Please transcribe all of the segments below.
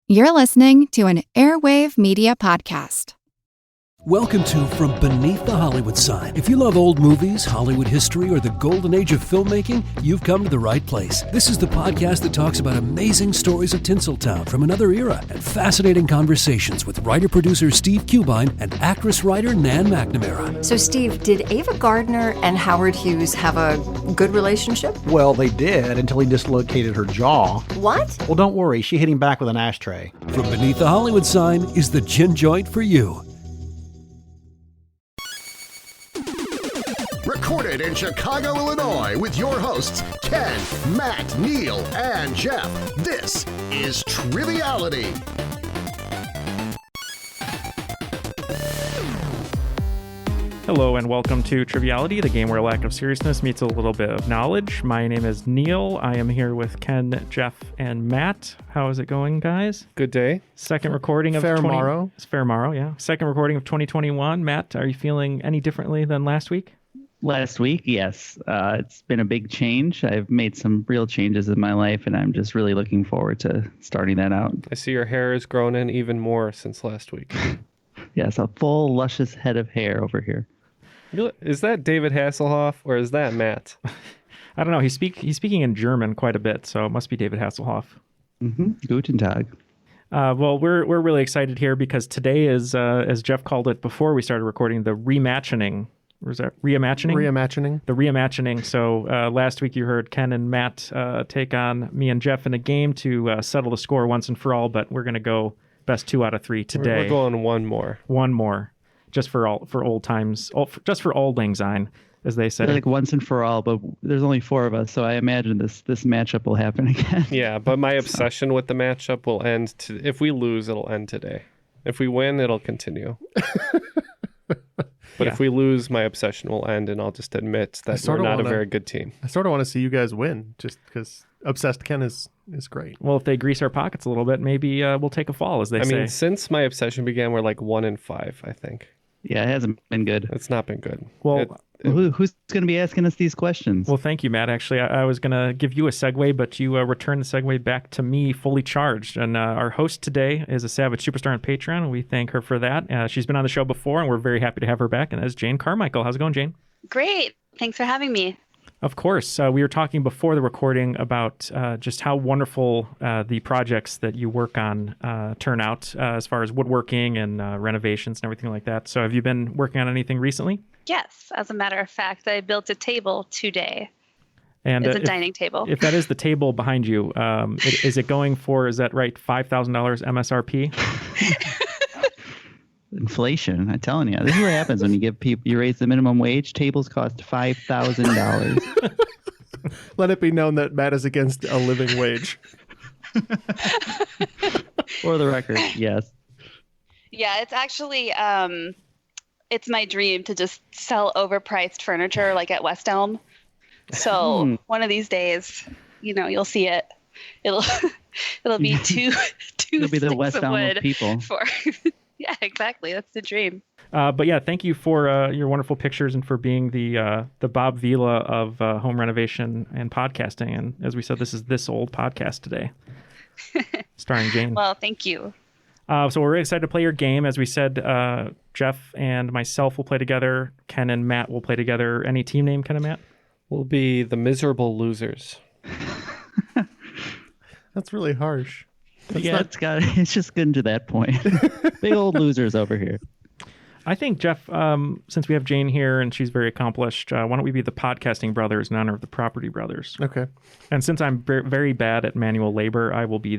You're listening to an Airwave Media Podcast. Welcome to From Beneath the Hollywood Sign. If you love old movies, Hollywood history, or the golden age of filmmaking, you've come to the right place. This is the podcast that talks about amazing stories of Tinseltown from another era and fascinating conversations with writer-producer Steve Cubine and actress-writer Nan McNamara. So, Steve, did Ava Gardner and Howard Hughes have a good relationship? Well, they did until he dislocated her jaw. What? Well, don't worry. She hit him back with an ashtray. From Beneath the Hollywood Sign is the gin joint for you. Recorded in Chicago, Illinois, with your hosts, Ken, Matt, Neal, and Jeff. This is Triviality. Hello and welcome to Triviality, the game where a lack of seriousness meets a little bit of knowledge. My name is Neal. I am here with Ken, Jeff, and Matt. How is it going, guys? Good day. Second recording of Fair morrow. It's fair morrow, yeah. Second recording of 2021. Matt, are you feeling any differently than last week? Last week, yes. It's been a big change. I've made some real changes in my life, and I'm just really looking forward to starting that out. I see your hair has grown in even more since last week. Yes, a full, luscious head of hair over here. Is that David Hasselhoff or is that Matt? I don't know. He's speaking in German quite a bit, so it must be David Hasselhoff. Mm-hmm. Guten Tag. Well, we're really excited here because today is, as Jeff called it before we started recording, the reimatchining. Was that reimatchining? Reimatchining. The reimatchining. So last week you heard Ken and Matt take on me and Jeff in a game to settle the score once and for all, but we're going to go best 2 out of 3 today. We're going one more. One more. Just for old times. Just for old lang syne, as they say. Like once and for all, but there's only 4 of us, so I imagine this matchup will happen again. Yeah, but my obsession with the matchup will end. If we lose, it'll end today. If we win, it'll continue. But if we lose, my obsession will end, and I'll just admit that we're not a very good team. I sort of want to see you guys win, just because Obsessed Ken is great. Well, if they grease our pockets a little bit, maybe we'll take a fall, as they say. I mean, since my obsession began, we're like 1-5, I think. Yeah, it hasn't been good. It's not been good. Well, who's going to be asking us these questions? Well, thank you, Matt. Actually, I was going to give you a segue, but you returned the segue back to me fully charged. And our host today is a Savage Superstar on Patreon, and we thank her for that. She's been on the show before, and we're very happy to have her back, and that is Jane Carmichael. How's it going, Jane? Great. Thanks for having me. Of course. We were talking before the recording about just how wonderful the projects that you work on turn out as far as woodworking and renovations and everything like that. So have you been working on anything recently? Yes. As a matter of fact, I built a table today. And it's a dining table. If that is the table behind you, is it going for, is that right, $5,000 MSRP? Inflation, I'm telling you. This is what happens when you give people, you raise the minimum wage. Tables cost $5,000. Let it be known that Matt is against a living wage. For the record, yes. Yeah, it's actually, it's my dream to just sell overpriced furniture like at West Elm. So one of these days, you'll see it. It'll be two It'll be the sticks West of Elm wood of people. Yeah, exactly. That's the dream. But yeah, thank you for your wonderful pictures and for being the Bob Vila of home renovation and podcasting. And as we said, this is This Old Podcast today, starring Jane. Well, thank you. So we're really excited to play your game. As we said, Jeff and myself will play together. Ken and Matt will play together. Any team name, Ken and Matt? We'll be the Miserable Losers. That's really harsh. It's just getting to that point. Big old losers over here. I think, Jeff, since we have Jane here and she's very accomplished, why don't we be the podcasting brothers in honor of the property brothers? Okay. And since I'm very bad at manual labor, I will be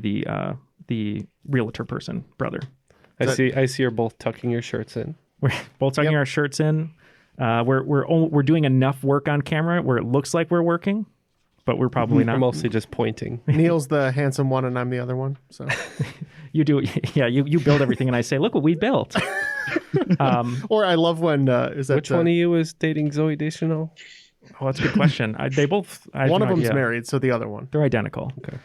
the realtor person brother. I see you're both tucking your shirts in. We're both tucking our shirts in. We're doing enough work on camera where it looks like we're working, but we're probably not. We're mostly just pointing. Neil's the handsome one and I'm the other one. So you do, yeah. You build everything, and I say, "Look what we built." Or I love when which one of you is dating Zooey Deschanel? Oh, that's a good question. They both. One of them's married, so the other one. They're identical. Okay.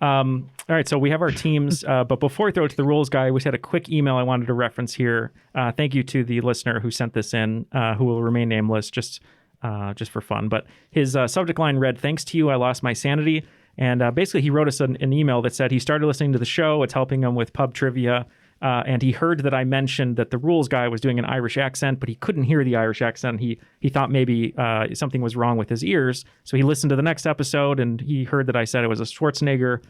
All right, so we have our teams, but before we throw it to the rules guy, we had a quick email I wanted to reference here. Thank you to the listener who sent this in, who will remain nameless just for fun. But his subject line read, "Thanks to you, I lost my sanity. And basically, he wrote us an email that said he started listening to the show. It's helping him with pub trivia. And he heard that I mentioned that the rules guy was doing an Irish accent, but he couldn't hear the Irish accent. He thought maybe something was wrong with his ears. So he listened to the next episode, and he heard that I said it was a Schwarzenegger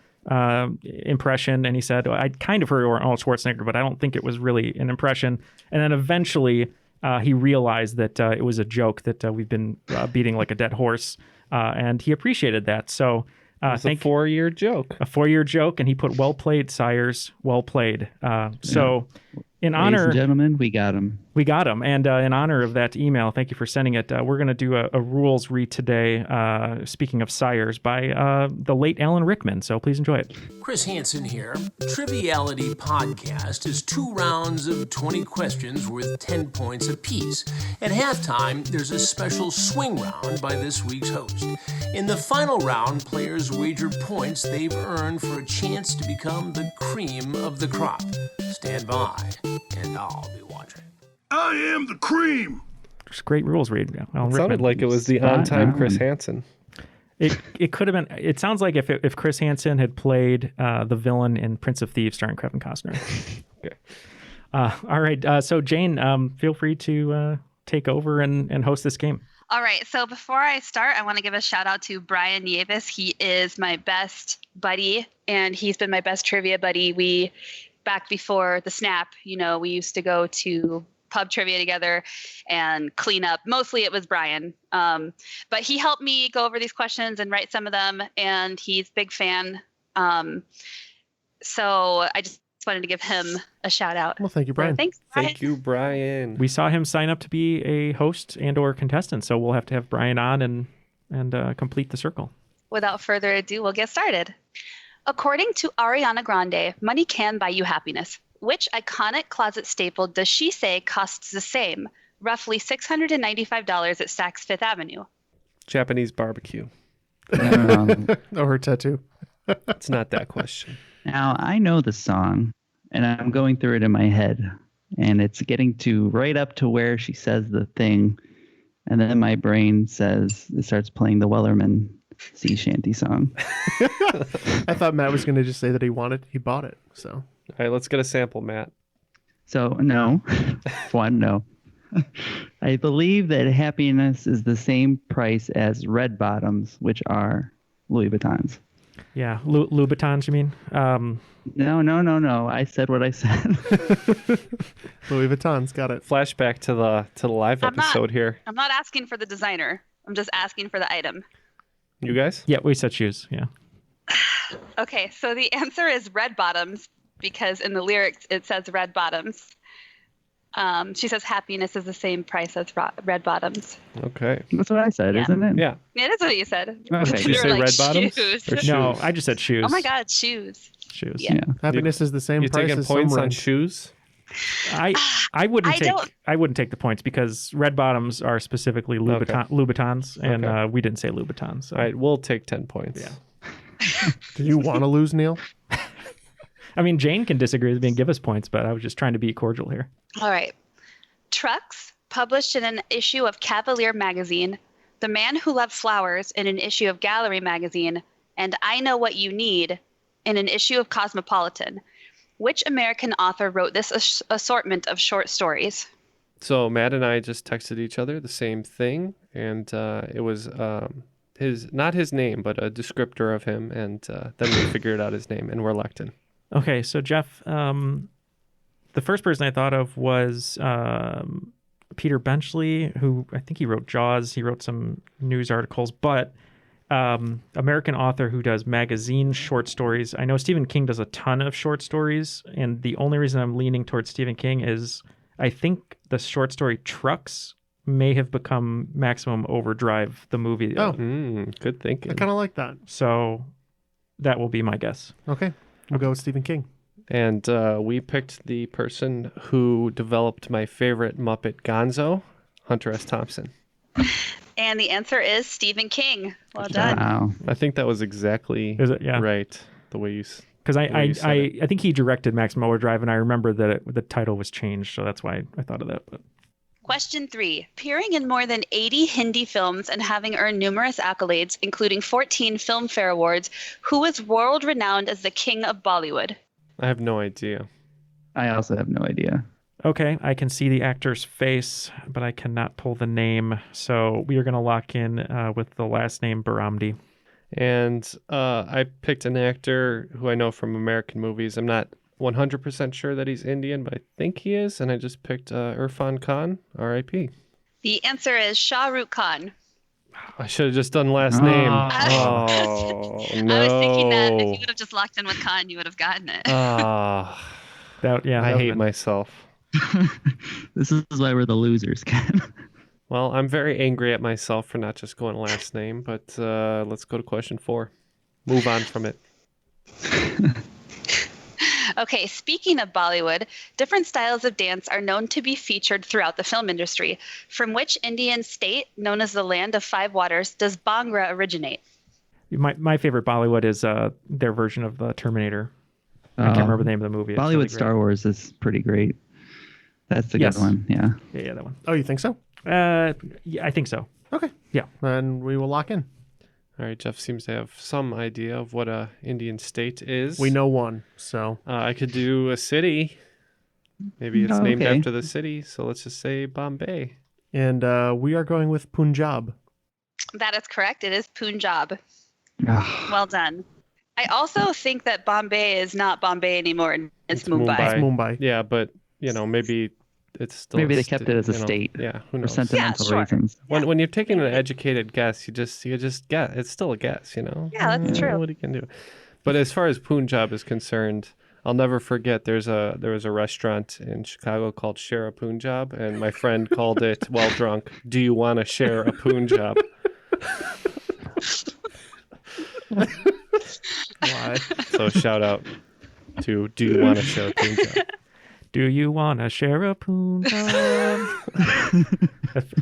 impression. And he said, I kind of heard Arnold Schwarzenegger, but I don't think it was really an impression. And then eventually he realized that it was a joke that we've been beating like a dead horse. And he appreciated that. So it's a 4-year joke. A 4-year joke, and he put "Well played, sires. Well played." So, in honor, ladies and gentlemen, we got him. We got him, and in honor of that email, thank you for sending it. We're going to do a rules read today. Speaking of sires, by the late Alan Rickman. So please enjoy it. Chris Hansen here. Triviality podcast is 2 rounds of 20 questions worth 10 points apiece. At halftime, there's a special swing round by this week's host. In the final round, players wager points they've earned for a chance to become the cream of the crop. Stand by, and I'll be watching. I am the cream. Just great rules read. It sounded like it was the on-time Chris Hansen. It could have been. It sounds like if Chris Hansen had played the villain in Prince of Thieves starring Kevin Costner. Okay. All right. So Jane, feel free to take over and host this game. All right. So before I start, I want to give a shout out to Brian Yavis. He is my best buddy, and he's been my best trivia buddy. Back before the snap, we used to go to pub trivia together and clean up. Mostly it was Brian. But he helped me go over these questions and write some of them, and he's a big fan. So I just wanted to give him a shout out. Well, thank you, Brian. Thanks, Brian. Thank you, Brian. We saw him sign up to be a host and or contestant, so we'll have to have Brian on and complete the circle. Without further ado, we'll get started. According to Ariana Grande, money can buy you happiness. Which iconic closet staple does she say costs the same, roughly $695 at Saks Fifth Avenue? Japanese barbecue. Or her tattoo. It's not that question. Now, I know the song, and I'm going through it in my head, and it's getting to right up to where she says the thing, and then my brain it starts playing the Wellerman sea shanty song. I thought Matt was going to just say that he bought it. So, all right, let's get a sample, Matt. So, no. No. I believe that happiness is the same price as red bottoms, which are Louis Vuittons. Yeah, Louboutins, you mean? No. I said what I said. Louis Vuitton's got it. Flashback to the live episode here. I'm not asking for the designer. I'm just asking for the item. You guys? Yeah, we said shoes. Yeah. Okay, so the answer is red bottoms because in the lyrics it says red bottoms. She says happiness is the same price as red bottoms. Okay. That's what I said, isn't it? Yeah. It is what you said. Okay. Did you say red bottoms? Shoes. Or shoes? No, I just said shoes. Oh my God, shoes. Shoes. Yeah. Happiness is the same You're price taking as points some on ring. shoes? I wouldn't take the points because red bottoms are specifically Louboutins, and we didn't say Louboutins. So. All right, we'll take 10 points. Yeah. Do you want to lose, Neil? I mean, Jane can disagree with me and give us points, but I was just trying to be cordial here. All right. Trucks, published in an issue of Cavalier magazine, The Man Who Loved Flowers in an issue of Gallery magazine, and I Know What You Need in an issue of Cosmopolitan. Which American author wrote this assortment of short stories? So Matt and I just texted each other the same thing, and it was not his name, but a descriptor of him, and then we figured out his name, and we're locked in. Okay, so Jeff, the first person I thought of was Peter Benchley, who I think he wrote Jaws. He wrote some news articles, but American author who does magazine short stories. I know Stephen King does a ton of short stories, and the only reason I'm leaning towards Stephen King is I think the short story Trucks may have become Maximum Overdrive, the movie. Oh, good thinking. I kind of like that. So that will be my guess. Okay, we'll go with Stephen King. And we picked the person who developed my favorite Muppet Gonzo, Hunter S. Thompson. And the answer is Stephen King. Well done. Wow. I think that was exactly right, the way you because I think he directed Maximum Overdrive, and I remember that the title was changed, so that's why I thought of that. But Question 3. Appearing in more than 80 Hindi films and having earned numerous accolades, including 14 Filmfare Awards, who is world-renowned as the king of Bollywood? I have no idea. I also have no idea. Okay, I can see the actor's face, but I cannot pull the name. So we are going to lock in with the last name Baramdi. And I picked an actor who I know from American movies. I'm not 100% sure that he's Indian, but I think he is. And I just picked Irfan Khan, R.I.P. The answer is Shah Rukh Khan. I should have just done last name. Oh, no. I was thinking that if you would have just locked in with Khan, you would have gotten it. I hate myself. This is why we're the losers, Ken. Well, I'm very angry at myself for not just going last name, but let's go to question 4. Move on from it. Okay, speaking of Bollywood, different styles of dance are known to be featured throughout the film industry. From which Indian state, known as the Land of Five Waters, does Bhangra originate? My favorite Bollywood is their version of the Terminator. I can't remember the name of the movie. It's Bollywood really Star Wars is pretty great. That's the good one. Yeah. Yeah, that one. Oh, you think so? Yeah, I think so. Okay. Yeah. Then we will lock in. All right, Jeff seems to have some idea of what a Indian state is. We know one, so I could do a city. Maybe it's named after the city, so let's just say Bombay. And we are going with Punjab. That is correct. It is Punjab. Well done. I also think that Bombay is not Bombay anymore, and it's Mumbai. It's Mumbai. Yeah, but maybe it's still Maybe they kept it as a state. Yeah, who for knows? sentimental reasons. When you're taking an educated guess, you just guess. It's still a guess, Yeah, that's true. What you can do. But as far as Punjab is concerned, I'll never forget. There was a restaurant in Chicago called Share a Punjab, and my friend called it while drunk, "Do you want to share a Punjab?" Why? So shout out to "Do you want to share a Punjab?" Do you want to share a Punjab?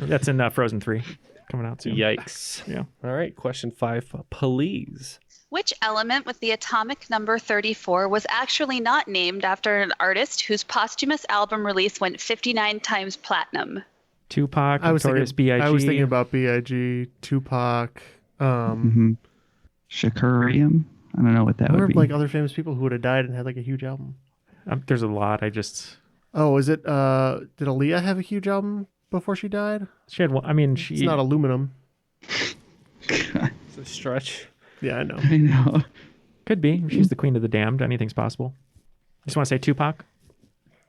That's in Frozen 3 coming out soon. Yikes. Yeah. All right, question 5, please. Which element with the atomic number 34 was actually not named after an artist whose posthumous album release went 59 times platinum? Tupac, I was Notorious B.I.G. I was thinking about B.I.G., Tupac, Shakarium. I don't know what that would be. like other famous people who would have died and had like a huge album. There's a lot. Oh, is it? Did Aaliyah have a huge album before she died? She had one. I mean, It's not aluminum. It's a stretch. Yeah, I know. I know. Could be. She's the queen of the damned. Anything's possible. Just want to say Tupac?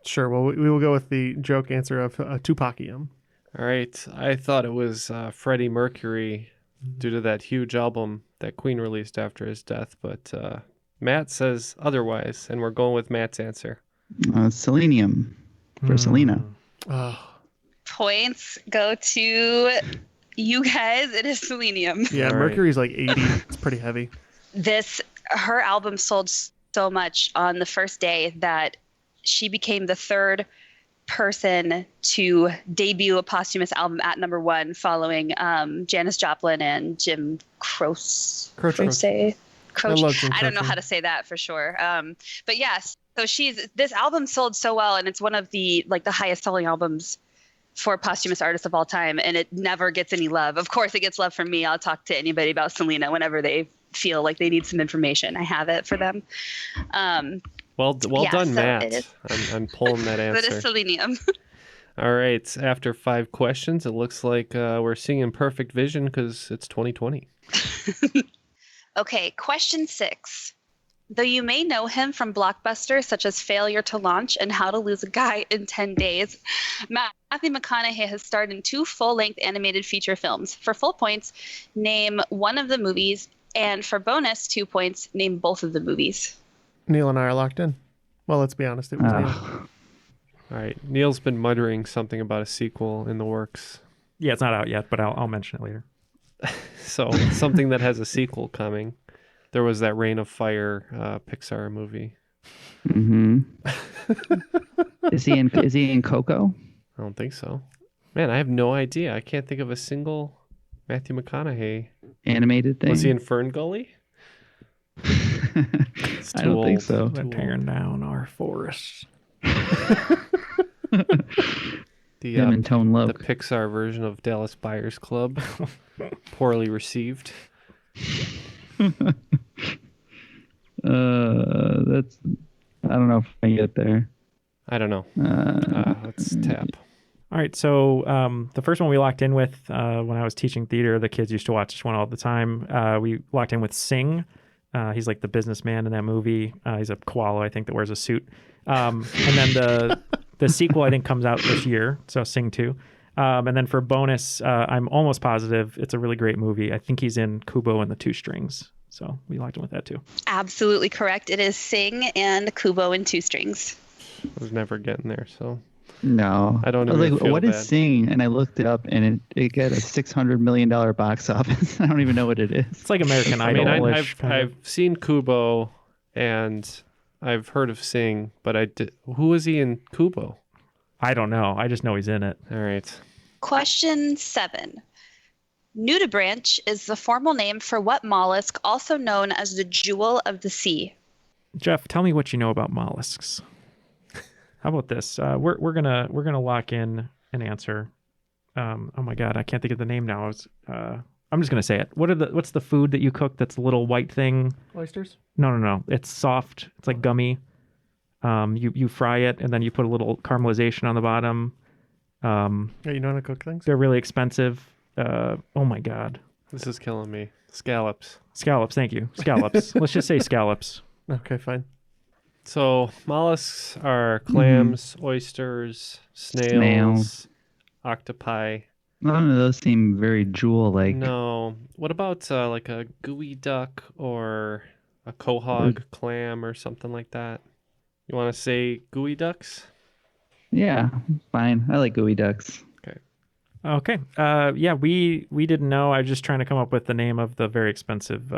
Sure. Well, we will go with the joke answer of Tupacium. All right. I thought it was Freddie Mercury due to that huge album that Queen released after his death, but Matt says otherwise, and we're going with Matt's answer. Selenium for Selena. Points go to you guys. It is Selenium. Yeah, Mercury's like 80. It's pretty heavy. Her album sold so much on the first day that she became the third person to debut a posthumous album at number 1, following Janis Joplin and Jim Croce. I don't know how to say that for sure. But yes, so this album sold so well, and it's one of the highest selling albums for posthumous artists of all time, and it never gets any love. Of course, it gets love from me. I'll talk to anybody about Selena whenever they feel like they need some information. I have it for them. Well done, Matt. I'm pulling that answer. It is Selenium. All right. After 5 questions, it looks like we're seeing in perfect vision because it's 2020. Okay, question 6. Though you may know him from blockbusters such as Failure to Launch and How to Lose a Guy in 10 Days, Matthew McConaughey has starred in 2 full-length animated feature films. For full points, name one of the movies, and for bonus 2 points, name both of the movies. Neil and I are locked in. Well, let's be honest. It was Neil. All right. Neil's been muttering something about a sequel in the works. Yeah, it's not out yet, but I'll mention it later. So something that has a sequel coming. There was that Reign of Fire Pixar movie. Mm-hmm. Is he in Coco? I don't think so. Man, I have no idea. I can't think of a single Matthew McConaughey animated thing. Was he in Fern Gully? I don't think so. They're tearing down our forests. The Him and Tone the Loc. Pixar version of Dallas Buyers Club, poorly received. That's. I don't know if I get there. I don't know. Let's tap. All right, so the first one we locked in with when I was teaching theater, the kids used to watch this one all the time. We locked in with Sing. He's like the businessman in that movie. He's a koala, I think, that wears a suit. And then the sequel, I think, comes out this year, so Sing 2. And then for bonus, I'm almost positive it's a really great movie. I think he's in Kubo and the Two Strings. So we locked in with that too. Absolutely correct. It is Sing and Kubo and Two Strings. I was never getting there, so No. I don't was even like, feel what is bad. Sing? And I looked it up, and it got a $600 million box office. I don't even know what it is. It's like American I mean, Idol-ish. I've seen Kubo, and I've heard of Sing, but who is he in Kubo? I don't know. I just know he's in it. All right. Question 7. Nudibranch is the formal name for what mollusk, also known as the jewel of the sea? Jeff, tell me what you know about mollusks. How about this? We're gonna lock in an answer. Oh my God, I can't think of the name now. I'm just gonna say it. What's the food that you cook that's a little white thing? Oysters? No. It's soft. It's like gummy. You fry it and then you put a little caramelization on the bottom. Yeah, you know how to cook things? They're really expensive. Oh my God. This is killing me. Scallops. Scallops, thank you. Scallops. Let's just say scallops. Okay, fine. So mollusks are clams, oysters, snails, octopi. None of those seem very jewel-like. No. What about like a gooey duck or a quahog clam or something like that? You want to say gooey ducks? Yeah, fine. I like gooey ducks. Okay. Yeah, we didn't know. I was just trying to come up with the name of the very expensive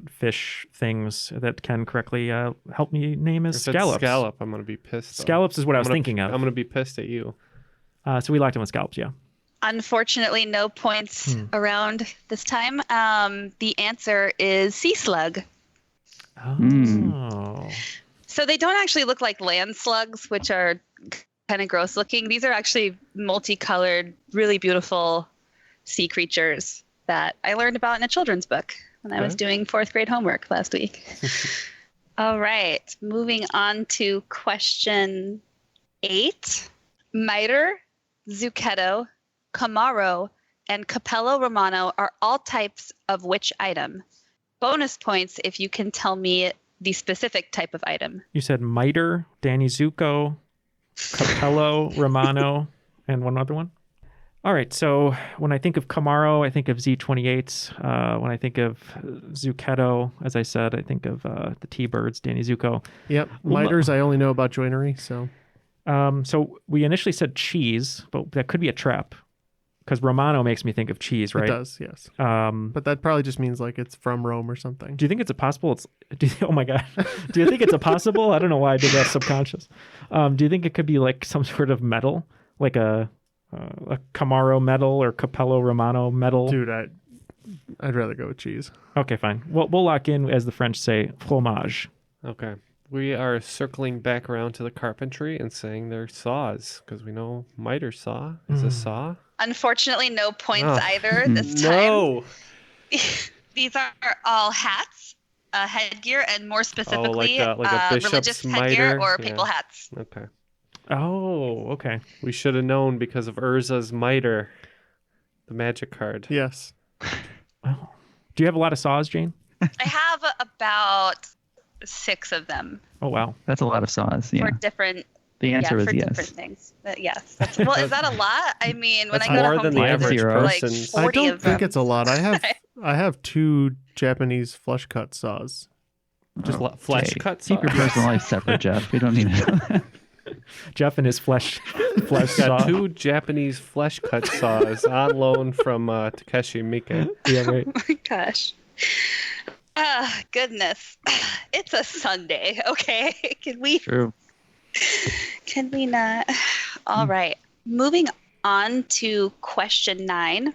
fish things that Ken correctly helped me name as If scallops. it's scallop, I'm going to be pissed. Scallops is what I was thinking of. I'm going to be pissed at you. So we locked in with scallops, yeah. Unfortunately, no points around this time. The answer is sea slug. Oh. So they don't actually look like land slugs, which are kind of gross looking. These are actually multicolored, really beautiful sea creatures that I learned about in a children's book when I was doing 4th grade homework last week. All right, moving on to question 8. Miter, zucchetto, camaro, and capello romano are all types of which item? Bonus points if you can tell me the specific type of item. You said miter, Danny Zuko, Capello, Romano, and one other one. All right, so when I think of Camaro, I think of Z28s. When I think of Zucchetto, as I said, I think of the T-Birds, Danny Zuko. Yep, miters I only know about joinery, so... So we initially said cheese, but that could be a trap. Because Romano makes me think of cheese, right? It does, yes. But that probably just means like it's from Rome or something. Do you think it's possible? Oh my God. Do you think it's a possible? I don't know why I did that subconscious. Do you think it could be like some sort of metal? Like a Camaro metal or Capello Romano metal? Dude, I'd rather go with cheese. Okay, fine. We'll lock in, as the French say, fromage. Okay. We are circling back around to the carpentry and saying they're saws, because we know miter saw is a saw. Unfortunately, no points either this time. No. These are all hats, headgear, and more specifically, like a bishop's religious headgear mitre? or papal hats. Okay. Oh, okay. We should have known because of Urza's miter, the magic card. Yes. Oh. Do you have a lot of saws, Jane? I have about 6 of them. Oh, wow. That's a lot of saws, yeah. For different... The answer was for yes. different things. Yes. Well, is that a lot? I mean, when That's I go more to than Home the Depot, average like person's. 40 I don't of them. think it's a lot. I have 2 Japanese flush cut saws. Just flesh cut saws. Keep your personal life separate, Jeff. We don't need to know that. Jeff and his flesh Got saw. 2 Japanese flesh cut saws on loan from Takeshi Miike. Yeah, right. Oh my gosh. Ah, goodness. It's a Sunday, okay? True. Can we not? All right. Moving on to question 9.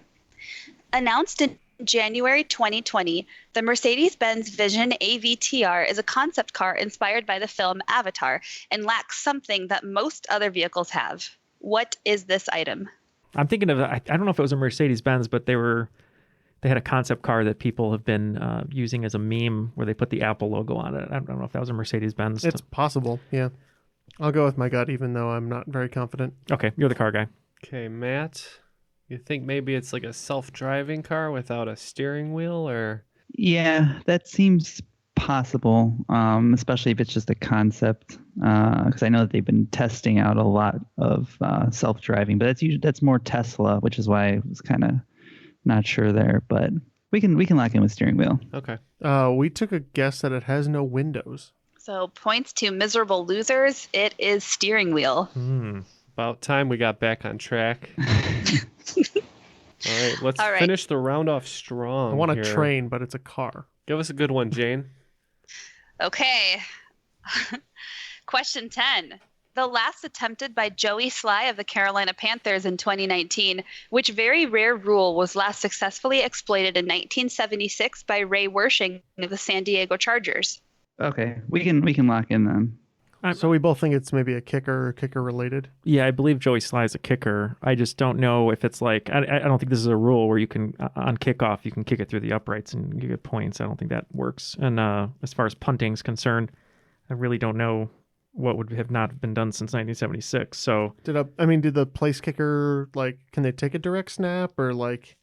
Announced in January 2020, the Mercedes-Benz Vision AVTR is a concept car inspired by the film Avatar and lacks something that most other vehicles have. What is this item? I'm thinking of, I don't know if it was a Mercedes-Benz, but they had a concept car that people have been using as a meme where they put the Apple logo on it. I don't know if that was a Mercedes-Benz. It's possible, yeah. I'll go with my gut, even though I'm not very confident. Okay, you're the car guy. Okay, Matt, you think maybe it's like a self-driving car without a steering wheel, or? Yeah, that seems possible, especially if it's just a concept. Because I know that they've been testing out a lot of self-driving, but that's more Tesla, which is why I was kind of not sure there. But we can lock in with steering wheel. Okay. We took a guess that it has no windows. So points to miserable losers. It is steering wheel. About time we got back on track. All right, let's finish the round off strong. I want a here. train, but it's a car. Give us a good one, Jane. Okay. Question 10. The last attempted by Joey Sly of the Carolina Panthers in 2019, which very rare rule was last successfully exploited in 1976 by Ray Wersching of the San Diego Chargers. Okay, we can lock in then. So we both think it's maybe a kicker related? Yeah, I believe Joey Sly is a kicker. I just don't know if it's like, I don't think this is a rule where you can, on kickoff, you can kick it through the uprights and you get points. I don't think that works. And as far as punting is concerned, I really don't know what would have not been done since 1976. So did the place kicker, like, can they take a direct snap, or like,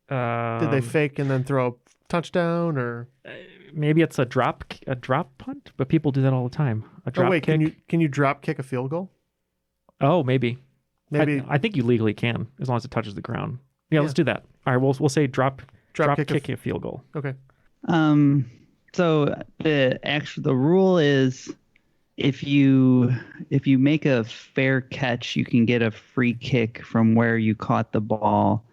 did they fake and then throw a touchdown, or maybe it's a drop punt, but people do that all the time. A drop kick. Can you drop kick a field goal? Oh, maybe. Maybe I think you legally can, as long as it touches the ground. Yeah, let's do that. All right, we'll say drop kick a field goal. Okay. So the rule is if you make a fair catch, you can get a free kick from where you caught the ball,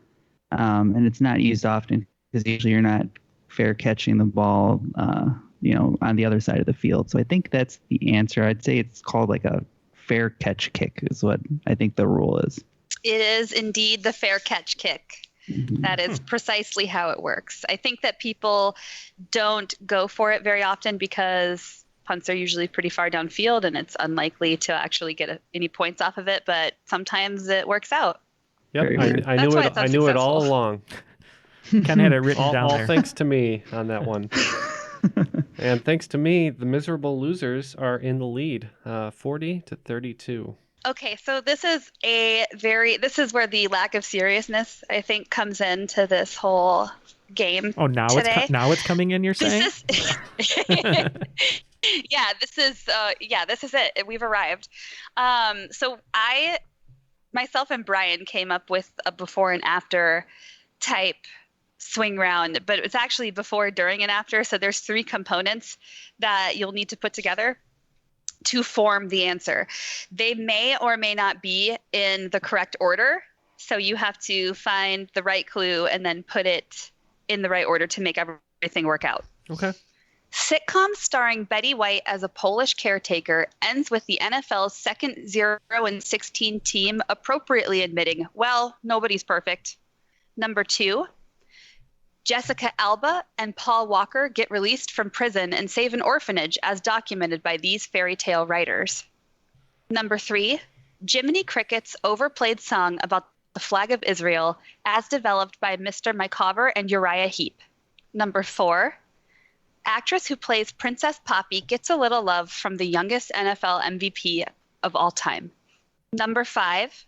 and it's not used often because usually you're not fair catching the ball, on the other side of the field. So I think that's the answer. I'd say it's called like a fair catch kick is what I think the rule is. It is indeed the fair catch kick. Mm-hmm. That is precisely how it works. I think that people don't go for it very often because punts are usually pretty far downfield and it's unlikely to actually get any points off of it, but sometimes it works out. Yep, I knew it all along. Ken had it written down all there. Thanks to me on that one. And thanks to me, the miserable losers are in the lead, 40-32. Okay, so this is where the lack of seriousness, I think, comes into this whole game. Oh, now today. It's coming in, you're saying? This is it. We've arrived. So myself and Brian came up with a before and after type swing round, but it's actually before, during, and after. So there's 3 components that you'll need to put together to form the answer. They may or may not be in the correct order. So you have to find the right clue and then put it in the right order to make everything work out. Okay. Sitcom starring Betty White as a Polish caretaker ends with the NFL's second 0-16 team appropriately admitting, well, nobody's perfect. Number 2, Jessica Alba and Paul Walker get released from prison and save an orphanage as documented by these fairy tale writers. Number 3, Jiminy Cricket's overplayed song about the flag of Israel as developed by Mr. Mycover and Uriah Heep. Number 4, actress who plays Princess Poppy gets a little love from the youngest NFL MVP of all time. Number 5,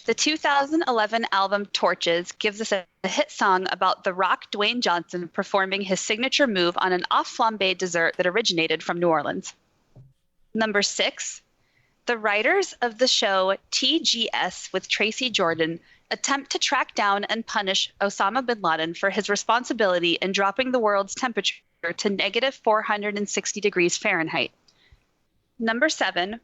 the 2011 album Torches gives us a hit song about The Rock Dwayne Johnson performing his signature move on an off-flambe dessert that originated from New Orleans. Number 6, the writers of the show TGS with Tracy Jordan attempt to track down and punish Osama bin Laden for his responsibility in dropping the world's temperature to negative 460 degrees Fahrenheit. Number 7,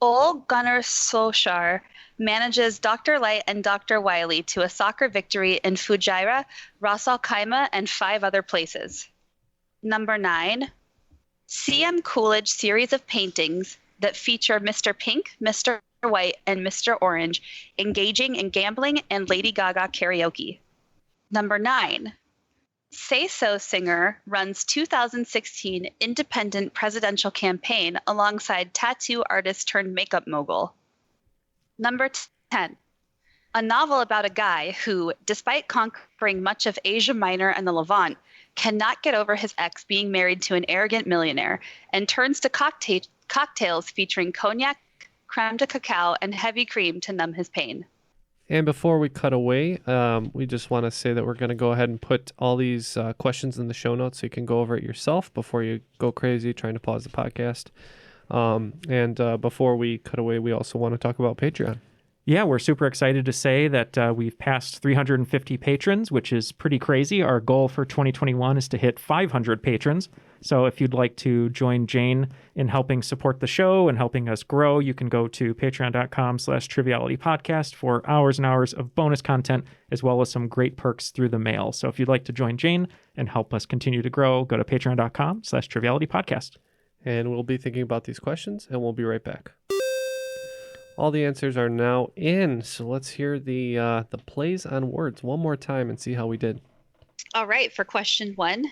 Ole Gunnar Solskjaer manages Dr. Light and Dr. Wiley to a soccer victory in Fujairah, Ras Al Khaimah, and 5 other places. Number 9, C.M. Coolidge series of paintings that feature Mr. Pink, Mr. White, and Mr. Orange engaging in gambling and Lady Gaga karaoke. Number 9, Say So singer runs 2016 independent presidential campaign alongside tattoo artist turned makeup mogul. Number 10. A novel about a guy who, despite conquering much of Asia Minor and the Levant, cannot get over his ex being married to an arrogant millionaire and turns to cocktails featuring cognac, creme de cacao, and heavy cream to numb his pain. And before we cut away, we just want to say that we're going to go ahead and put all these questions in the show notes so you can go over it yourself before you go crazy trying to pause the podcast. And before we cut away, we also want to talk about Patreon. Yeah, we're super excited to say that we've passed 350 patrons, which is pretty crazy. Our goal for 2021 is to hit 500 patrons. So if you'd like to join Jane in helping support the show and helping us grow, you can go to patreon.com/trivialitypodcast for hours and hours of bonus content, as well as some great perks through the mail. So if you'd like to join Jane and help us continue to grow, go to patreon.com/trivialitypodcast. And we'll be thinking about these questions, and we'll be right back. All the answers are now in, so let's hear the plays on words one more time and see how we did. All right, for question 1.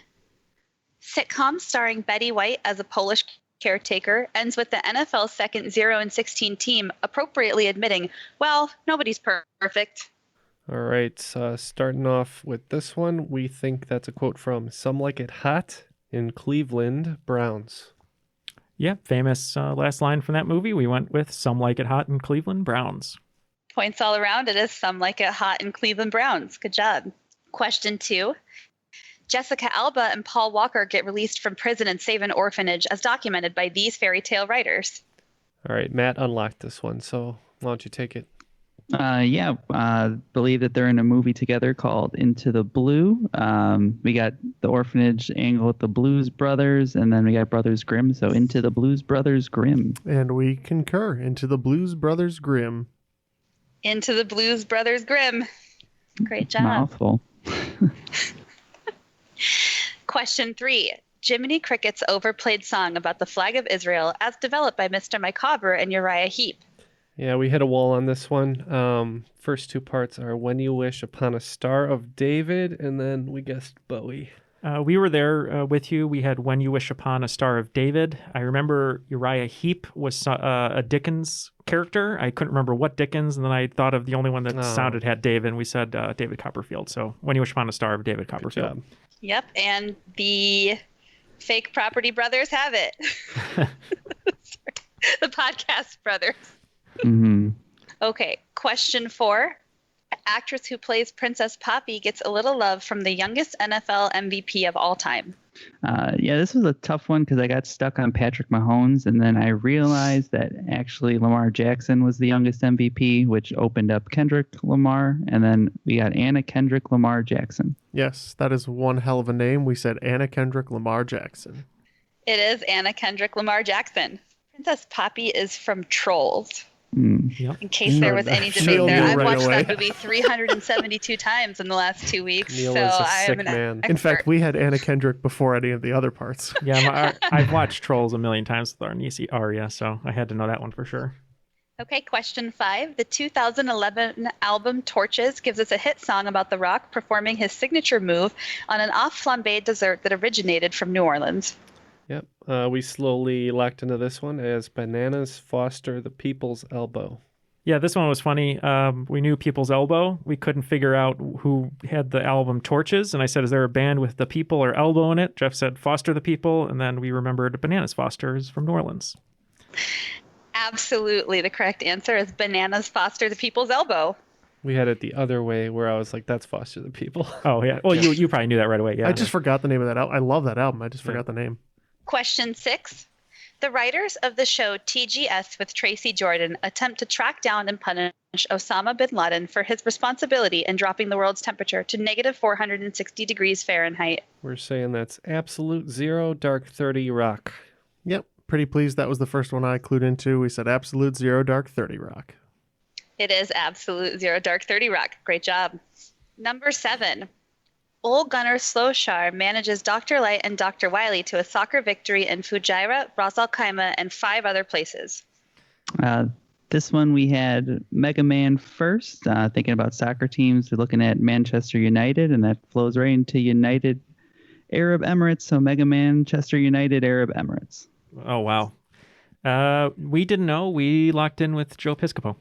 Sitcom starring Betty White as a Polish caretaker ends with the NFL's second 0-16 team appropriately admitting, well, nobody's perfect. All right, starting off with this one, we think that's a quote from Some Like It Hot in Cleveland Browns. Yeah, famous last line from that movie. We went with Some Like It Hot in Cleveland Browns. Points all around. It is Some Like It Hot in Cleveland Browns. Good job. Question 2. Jessica Alba and Paul Walker get released from prison and save an orphanage as documented by these fairy tale writers. All right, Matt unlocked this one, so why don't you take it? Believe that they're in a movie together called Into the Blue. We got the orphanage angle with the Blues Brothers, and then we got Brothers Grimm, so Into the Blues Brothers Grimm. And we concur. Into the Blues Brothers Grimm. Into the Blues Brothers Grimm. Great job. Mouthful. Question 3. Jiminy Cricket's overplayed song about the flag of Israel as developed by Mr. Micawber and Uriah Heep. Yeah, we hit a wall on this one. First two parts are When You Wish Upon a Star of David, and then we guessed Bowie. We were there with you. We had When You Wish Upon a Star of David. I remember Uriah Heep was a Dickens character. I couldn't remember what Dickens, and then I thought of the only one that sounded had David, and we said David Copperfield. So When You Wish Upon a Star of David Copperfield. Yep, and the fake property brothers have it. The podcast brothers. Mm-hmm. Okay, question 4. Actress who plays Princess Poppy gets a little love from the youngest NFL MVP of all time. This was a tough one because I got stuck on Patrick Mahomes, and then I realized that actually Lamar Jackson was the youngest MVP, which opened up Kendrick Lamar, and then we got Anna Kendrick Lamar Jackson. Yes, that is one hell of a name. We said Anna Kendrick Lamar Jackson. It is Anna Kendrick Lamar Jackson. Princess Poppy is from Trolls. Yep. In case there was any debate there, I've watched that movie 372 times in the last 2 weeks. Neil so is a I sick am an man. expert. In fact, we had Anna Kendrick before any of the other parts. Yeah, I've watched Trolls a million times with our niece Aria, so I had to know that one for sure. Okay, question 5. The 2011 album Torches gives us a hit song about The Rock performing his signature move on an off-flambéed dessert that originated from New Orleans. Yep. We slowly locked into this one as Bananas Foster the People's Elbow. Yeah, this one was funny. We knew People's Elbow. We couldn't figure out who had the album Torches. And I said, is there a band with the people or elbow in it? Jeff said, Foster the People. And then we remembered Bananas Foster is from New Orleans. Absolutely. The correct answer is Bananas Foster the People's Elbow. We had it the other way where I was like, that's Foster the People. Oh, yeah. Well, you probably knew that right away. Yeah. I just forgot the name of that album. I love that album. I just forgot the name. Question 6. The writers of the show TGS with Tracy Jordan attempt to track down and punish Osama bin Laden for his responsibility in dropping the world's temperature to negative 460 degrees Fahrenheit. We're saying that's Absolute Zero Dark 30 Rock. Yep. Pretty pleased that was the first one I clued into. We said Absolute Zero Dark 30 Rock. It is Absolute Zero Dark 30 Rock. Great job. Number 7. Ole Gunnar Solskjaer manages Dr. Light and Dr. Wily to a soccer victory in Fujairah, Ras Al Khaimah, and 5 other places. This one we had Mega Man first, thinking about soccer teams. We're looking at Manchester United, and that flows right into United Arab Emirates. So Mega Manchester United Arab Emirates. Oh, wow. We didn't know. We locked in with Joe Piscopo.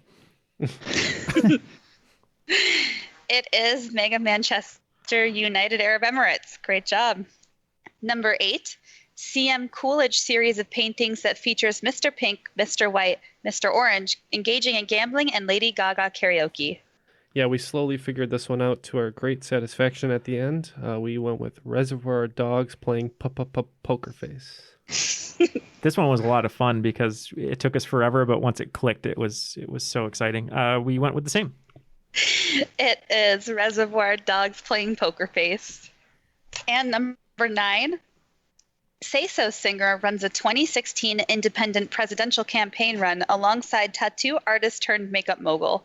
It is Mega Manchester United Arab Emirates. Great job. Number 8, C.M. Coolidge series of paintings that features Mr. Pink, Mr. White, Mr. Orange, engaging in gambling and Lady Gaga karaoke. Yeah, we slowly figured this one out to our great satisfaction at the end. We went with Reservoir Dogs playing Poker Face. This one was a lot of fun because it took us forever, but once it clicked, it was so exciting. We went with the same. It is Reservoir Dogs playing Poker Face. And number 9, Say So Singer runs a 2016 independent presidential campaign run alongside tattoo artist turned makeup mogul.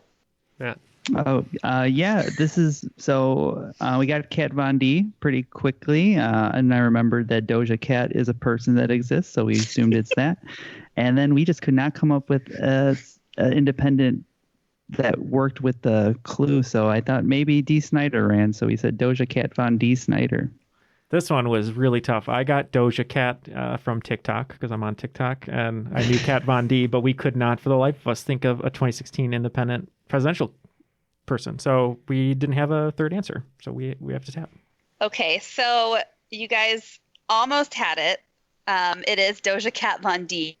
Yeah. Oh, yeah. This is so we got Kat Von D pretty quickly, and I remembered that Doja Cat is a person that exists, so we assumed it's that. And then we just could not come up with an independent that worked with the clue, so I thought maybe D. Snyder ran, so we said Doja Cat Von D. Snyder. This one was really tough. I got Doja Cat from TikTok because I'm on TikTok, and I knew Kat Von D, but we could not for the life of us think of a 2016 independent presidential person. So we didn't have a third answer. So we have to tap. Okay, so you guys almost had it. It is Doja Cat Von D.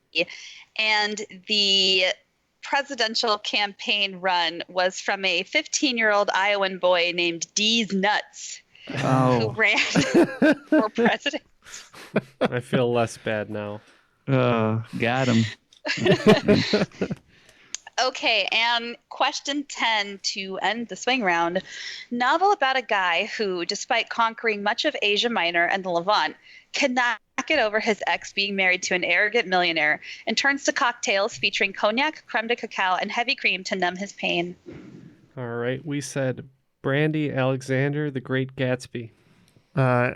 And the presidential campaign run was from a 15-year-old Iowan boy named D's Nuts, who ran for president. I feel less bad now. Got him. Okay, and question 10 to end the swing round. Novel about a guy who, despite conquering much of Asia Minor and the Levant, cannot get over his ex being married to an arrogant millionaire and turns to cocktails featuring cognac, creme de cacao, and heavy cream to numb his pain. All right, we said Brandy Alexander, the Great Gatsby.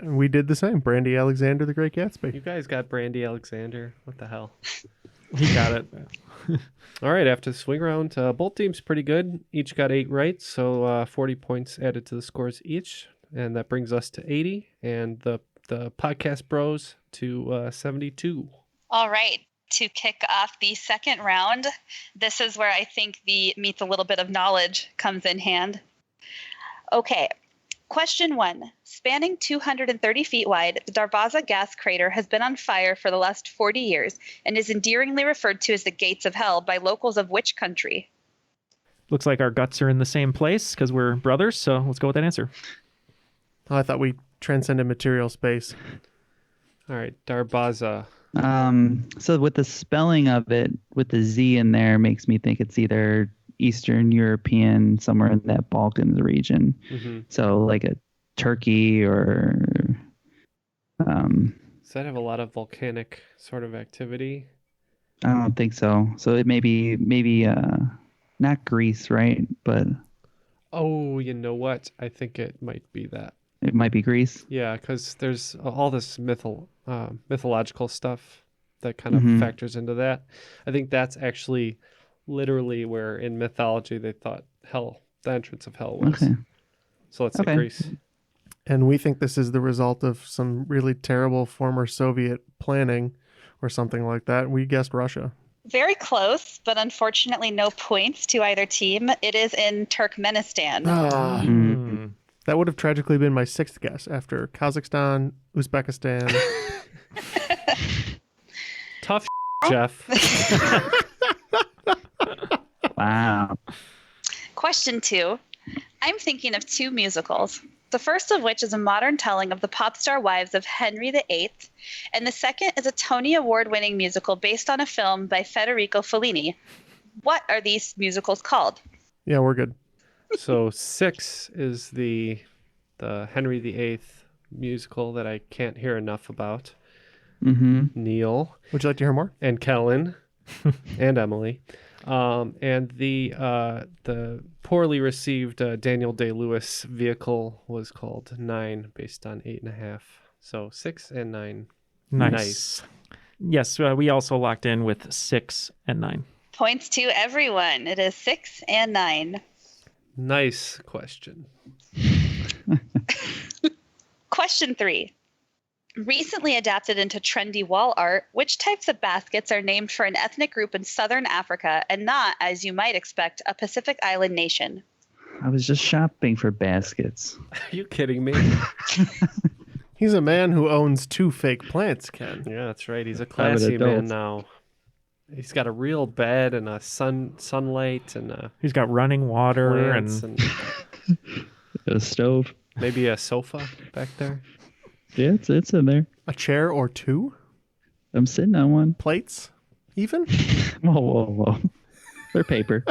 We did the same. Brandy Alexander, the Great Gatsby. You guys got Brandy Alexander. What the hell? He got it. All right, after the swing round, both teams pretty good. Each got 8 right, so 40 points added to the scores each. And that brings us to 80, and the podcast bros to 72. All right. To kick off the second round, this is where I think the meets a little bit of knowledge comes in hand. Okay. Question 1. Spanning 230 feet wide, the Darvaza gas crater has been on fire for the last 40 years and is endearingly referred to as the Gates of Hell by locals of which country? Looks like our guts are in the same place because we're brothers, so let's go with that answer. Oh, I thought we transcended material space. All right, Darvaza. So with the spelling of it, with the Z in there, makes me think it's either Eastern European, somewhere in that Balkans region. Mm-hmm. So like a Turkey or... Does that have a lot of volcanic sort of activity? I don't think so. So it maybe not Greece, right? But... Oh, you know what? I think it might be that. It might be Greece. Yeah, because there's all this mythological stuff that kind of factors into that. I think that's actually literally where in mythology they thought hell, the entrance of hell was. Okay. So let's say Greece. And we think this is the result of some really terrible former Soviet planning or something like that. We guessed Russia. Very close, but unfortunately no points to either team. It is in Turkmenistan. That would have tragically been my 6th guess after Kazakhstan, Uzbekistan. Tough Jeff. Wow. Question 2. I'm thinking of 2 musicals. The first of which is a modern telling of the pop star wives of Henry VIII, and the second is a Tony Award-winning musical based on a film by Federico Fellini. What are these musicals called? Yeah, we're good. So 6 is the Henry VIII musical that I can't hear enough about. Neil. Would you like to hear more? And Kellen. And Emily. And the poorly received Daniel Day-Lewis vehicle was called 9, based on 8.5. So 6 and 9. Nice. Yes, we also locked in with 6 and 9. Points to everyone. It is 6 and 9. Nice question. Question 3. Recently adapted into trendy wall art, which types of baskets are named for an ethnic group in southern Africa and not, as you might expect, a Pacific Island nation? I was just shopping for baskets. Are you kidding me? He's a man who owns 2 fake plants, Ken. Yeah, that's right. He's a I'm an classy man adult. now. He's got a real bed and a sunlight and He's got running water plants and A stove. maybe a sofa back there. Yeah, it's in there. A chair or 2? I'm sitting on one. Plates? Even? Whoa. They're paper.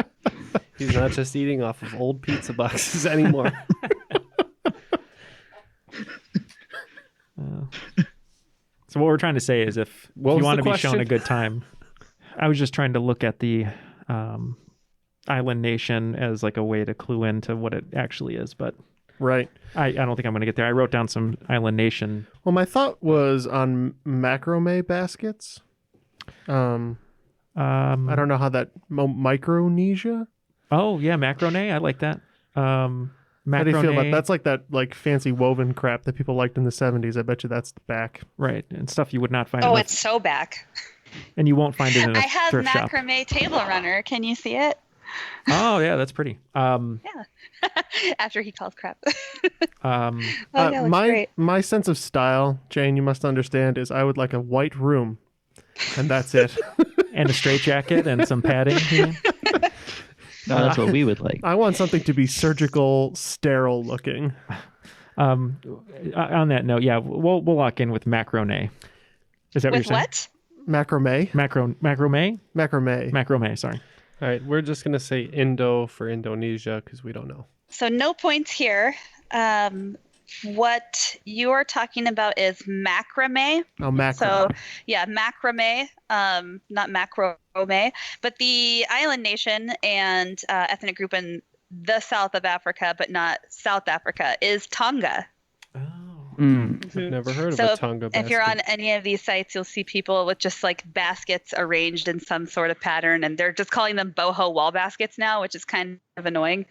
He's not just eating off of old pizza boxes anymore. So what we're trying to say is if What you was want the to be shown question? a good time, I was just trying to look at the island nation as like a way to clue into what it actually is, but Right. I don't think I'm going to get there. I wrote down some island nation. Well, my thought was on macrame baskets. I don't know how that Micronesia. Oh yeah, macrone. I like that. Macrone. How do you feel about that's like that like fancy woven crap that people liked in the 70s? I bet you that's back. Right, and stuff you would not find. Oh, in a- it's so back. and you won't find it in a I have thrift shop. macrame table runner. Can you see it? Oh yeah, that's pretty. After he calls crap. Oh, yeah, looks my great. my sense of style, Jane, you must understand, is I would like a white room, and that's it. And a straitjacket and some padding. You mean? No, that's what we would like. I want something to be surgical, sterile looking. On that note, yeah, we'll lock in with macrone. Is that With what you're saying? what? Macrame. Macrame? Macrame. Macrame, sorry. All right, we're just going to say Indo for Indonesia because we don't know. So no points here. What you're talking about is macrame. Oh, macrame. So yeah, macrame, not macrome. But the island nation and ethnic group in the south of Africa, but not South Africa, is Tonga. I've never heard of So a Tonga basket. if you're on any of these sites, you'll see people with just like baskets arranged in some sort of pattern, and they're just calling them boho wall baskets now, which is kind of annoying.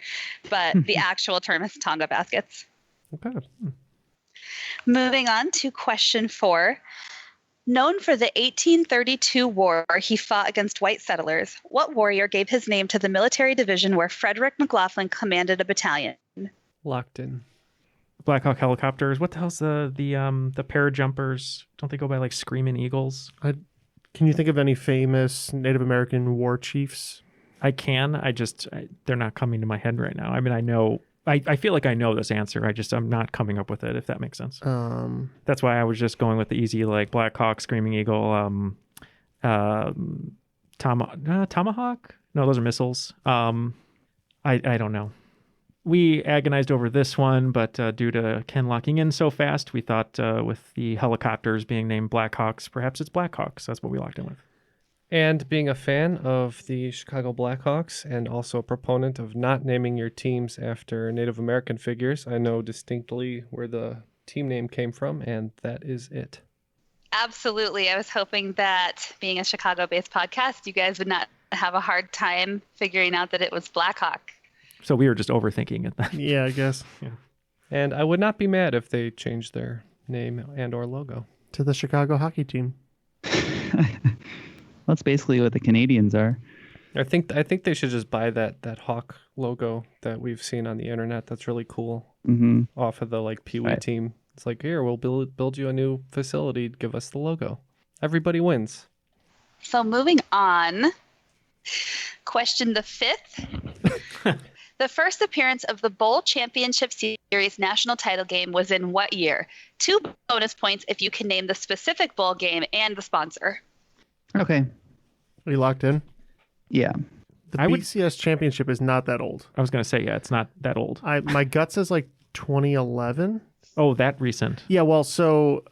But the actual term is Tonga baskets. Okay. Moving on to question 4. Known for the 1832 war he fought against white settlers, what warrior gave his name to the military division where Frederick McLaughlin commanded a battalion? Locked in. Black Hawk helicopters. What the hell's the parajumpers? Don't they go by like Screaming Eagles? Can you think of any famous Native American war chiefs? I can. They're not coming to my head right now. I mean, I know. I feel like I know this answer. I'm not coming up with it, if that makes sense. That's why I was just going with the easy, like Black Hawk, Screaming Eagle, Tomahawk? No, those are missiles. I don't know. We agonized over this one, but due to Ken locking in so fast, we thought with the helicopters being named Black Hawks, perhaps it's Black Hawks. That's what we locked in with. And being a fan of the Chicago Blackhawks and also a proponent of not naming your teams after Native American figures, I know distinctly where the team name came from, and that is it. Absolutely. I was hoping that being a Chicago-based podcast, you guys would not have a hard time figuring out that it was Blackhawk. So we were just overthinking it then. Yeah, I guess. Yeah. And I would not be mad if they changed their name and or logo. To the Chicago hockey team. That's basically what the Canadians are. I think they should just buy that hawk logo that we've seen on the internet. That's really cool. Mm-hmm. Off of the like Pee Wee Right. team. It's like, here, we'll build you a new facility. Give us the logo. Everybody wins. So moving on, question the 5th. The first appearance of the Bowl Championship Series national title game was in what year? 2 bonus points if you can name the specific bowl game and the sponsor. Okay. Are you locked in? Yeah. The BCS championship is not that old. I was going to say, yeah, it's not that old. My gut says like 2011. Oh, that recent. Yeah, well, so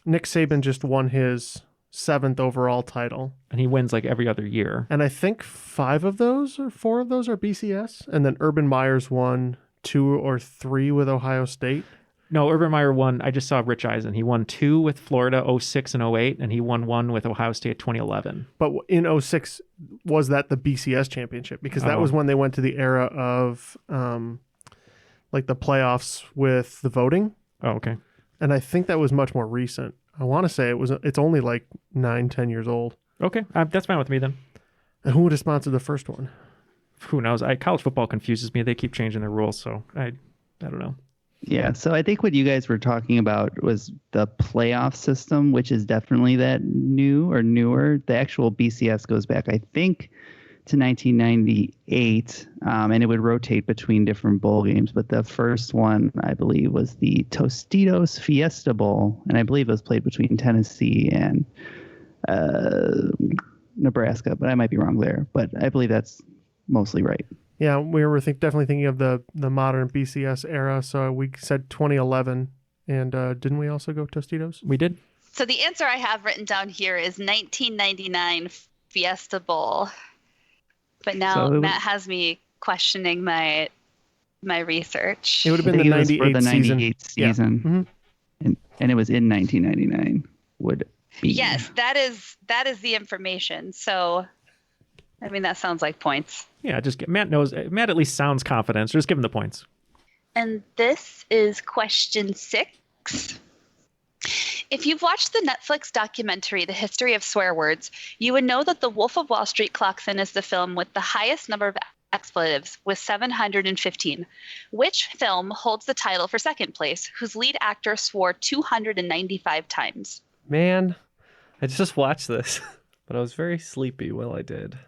Nick Saban just won his 7th overall title. And he wins like every other year. And I think 5 of those or 4 of those are BCS. And then Urban Meyer's won 2 or 3 with Ohio State. No, Urban Meyer won. I just saw Rich Eisen. He won 2 with Florida, 06 and 08, and he won 1 with Ohio State 2011. But in 06, was that the BCS championship? Because that was when they went to the era of like the playoffs with the voting. Oh, okay. And I think that was much more recent. I want to say it's only like 9-10 years old. Okay, that's fine with me then. And who would have sponsored the first one? Who knows? College football confuses me. They keep changing their rules, so I don't know. Yeah, so I think what you guys were talking about was the playoff system, which is definitely that new or newer. The actual BCS goes back, I think, to 1998, and it would rotate between different bowl games. But the first one, I believe, was the Tostitos Fiesta Bowl, and I believe it was played between Tennessee and Nebraska, but I might be wrong there. But I believe that's mostly right. Yeah, we were definitely thinking of the modern BCS era. So we said 2011, and didn't we also go Tostitos? We did. So the answer I have written down here is 1999 Fiesta Bowl. But now Matt has me questioning my research. It would have been the 98 season. Yeah. Mm-hmm. And it was in 1999. Would be. Yes, that is the information. So, I mean, that sounds like points. Yeah, Matt at least sounds confident. So just give him the points. And this is question 6. If you've watched the Netflix documentary, The History of Swear Words, you would know that The Wolf of Wall Street clocks in as the film with the highest number of expletives, with 715. Which film holds the title for second place, whose lead actor swore 295 times? Man, I just watched this, but I was very sleepy while I did.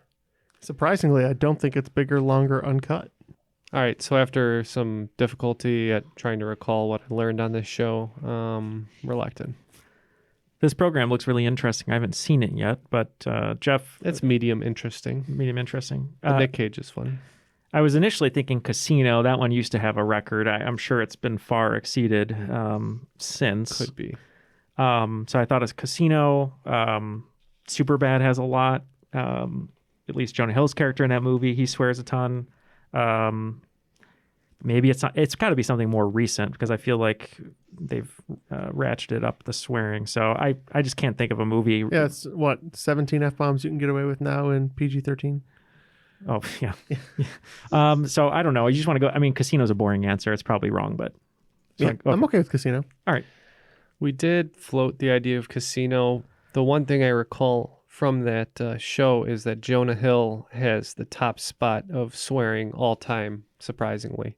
Surprisingly, I don't think it's bigger, longer, uncut. All right, so after some difficulty at trying to recall what I learned on this show, reluctant. This program looks really interesting. I haven't seen it yet, but Jeff... It's medium interesting. Medium interesting. Nick Cage is funny. I was initially thinking Casino. That one used to have a record. I'm sure it's been far exceeded since. Could be. So I thought it's Casino. Superbad has a lot. At least Jonah Hill's character in that movie, he swears a ton. Maybe it's not. It's got to be something more recent because I feel like they've ratcheted up the swearing. So I just can't think of a movie. Yeah, it's 17 F-bombs you can get away with now in PG-13. Oh yeah. So I don't know. I just want to go. I mean, Casino's a boring answer. It's probably wrong, but yeah, I'm okay with Casino. All right. We did float the idea of Casino. The one thing I recall from that show is that Jonah Hill has the top spot of swearing all time, surprisingly.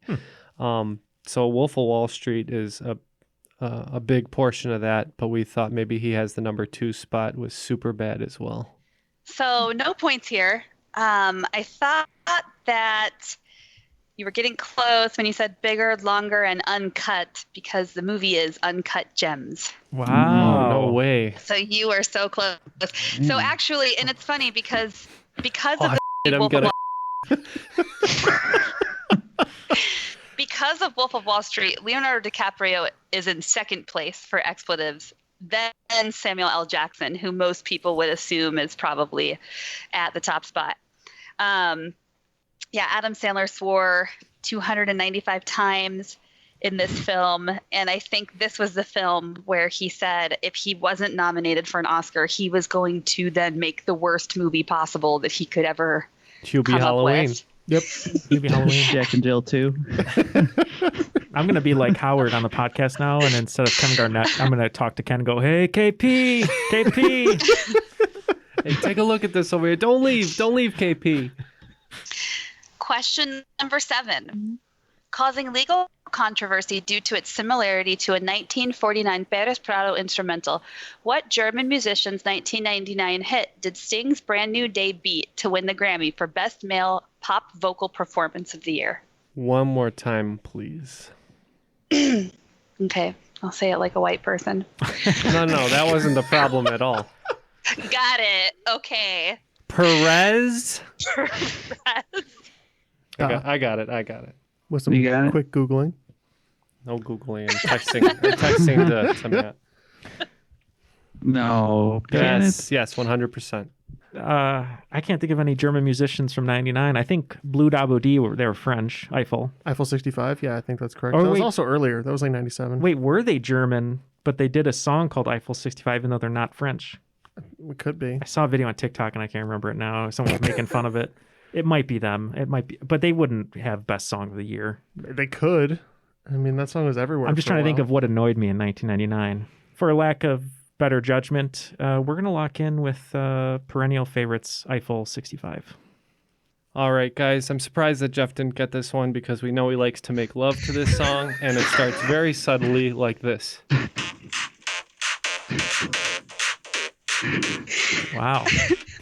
So Wolf of Wall Street is a big portion of that, but we thought maybe he has the number 2 spot with Superbad as well. So no points here. I thought that you were getting close when you said bigger, longer, and uncut because the movie is Uncut Gems. Wow. No way. So you are so close. So actually, and it's funny because of because of Wolf of Wall Street, Leonardo DiCaprio is in second place for expletives. Then Samuel L. Jackson, who most people would assume is probably at the top spot. Adam Sandler swore 295 times in this film, and I think this was the film where he said if he wasn't nominated for an Oscar, he was going to then make the worst movie possible that he could ever Hubie Halloween. Yep. Hubie Halloween. Jack and Jill 2. I'm going to be like Howard on the podcast now, and instead of Ken Garnett, I'm going to talk to Ken and go, hey, KP. Hey, take a look at this over here. Don't leave, KP. Question number 7. Causing legal controversy due to its similarity to a 1949 Perez Prado instrumental, what German musician's 1999 hit did Sting's Brand New Day beat to win the Grammy for Best Male Pop Vocal Performance of the Year? One more time, please. Okay, I'll say it like a white person. No, that wasn't the problem at all. Got it. Okay. Perez? Perez. I got it. With some quick Googling. No Googling. I'm texting to Matt. No. Yes, 100%. I can't think of any German musicians from 99. I think Blue Dabo D, they were French. Eiffel 65. Yeah, I think that's correct. That was also earlier. That was like 97. Wait, were they German, but they did a song called Eiffel 65 even though they're not French? It could be. I saw a video on TikTok and I can't remember it now. Someone was making fun of it. It might be them. It might be, but they wouldn't have best song of the year. They could. I mean, that song was everywhere. I'm just trying to think of what annoyed me in 1999. For lack of better judgment, we're going to lock in with perennial favorites, Eiffel 65. All right, guys. I'm surprised that Jeff didn't get this one because we know he likes to make love to this song, and it starts very subtly like this. Wow.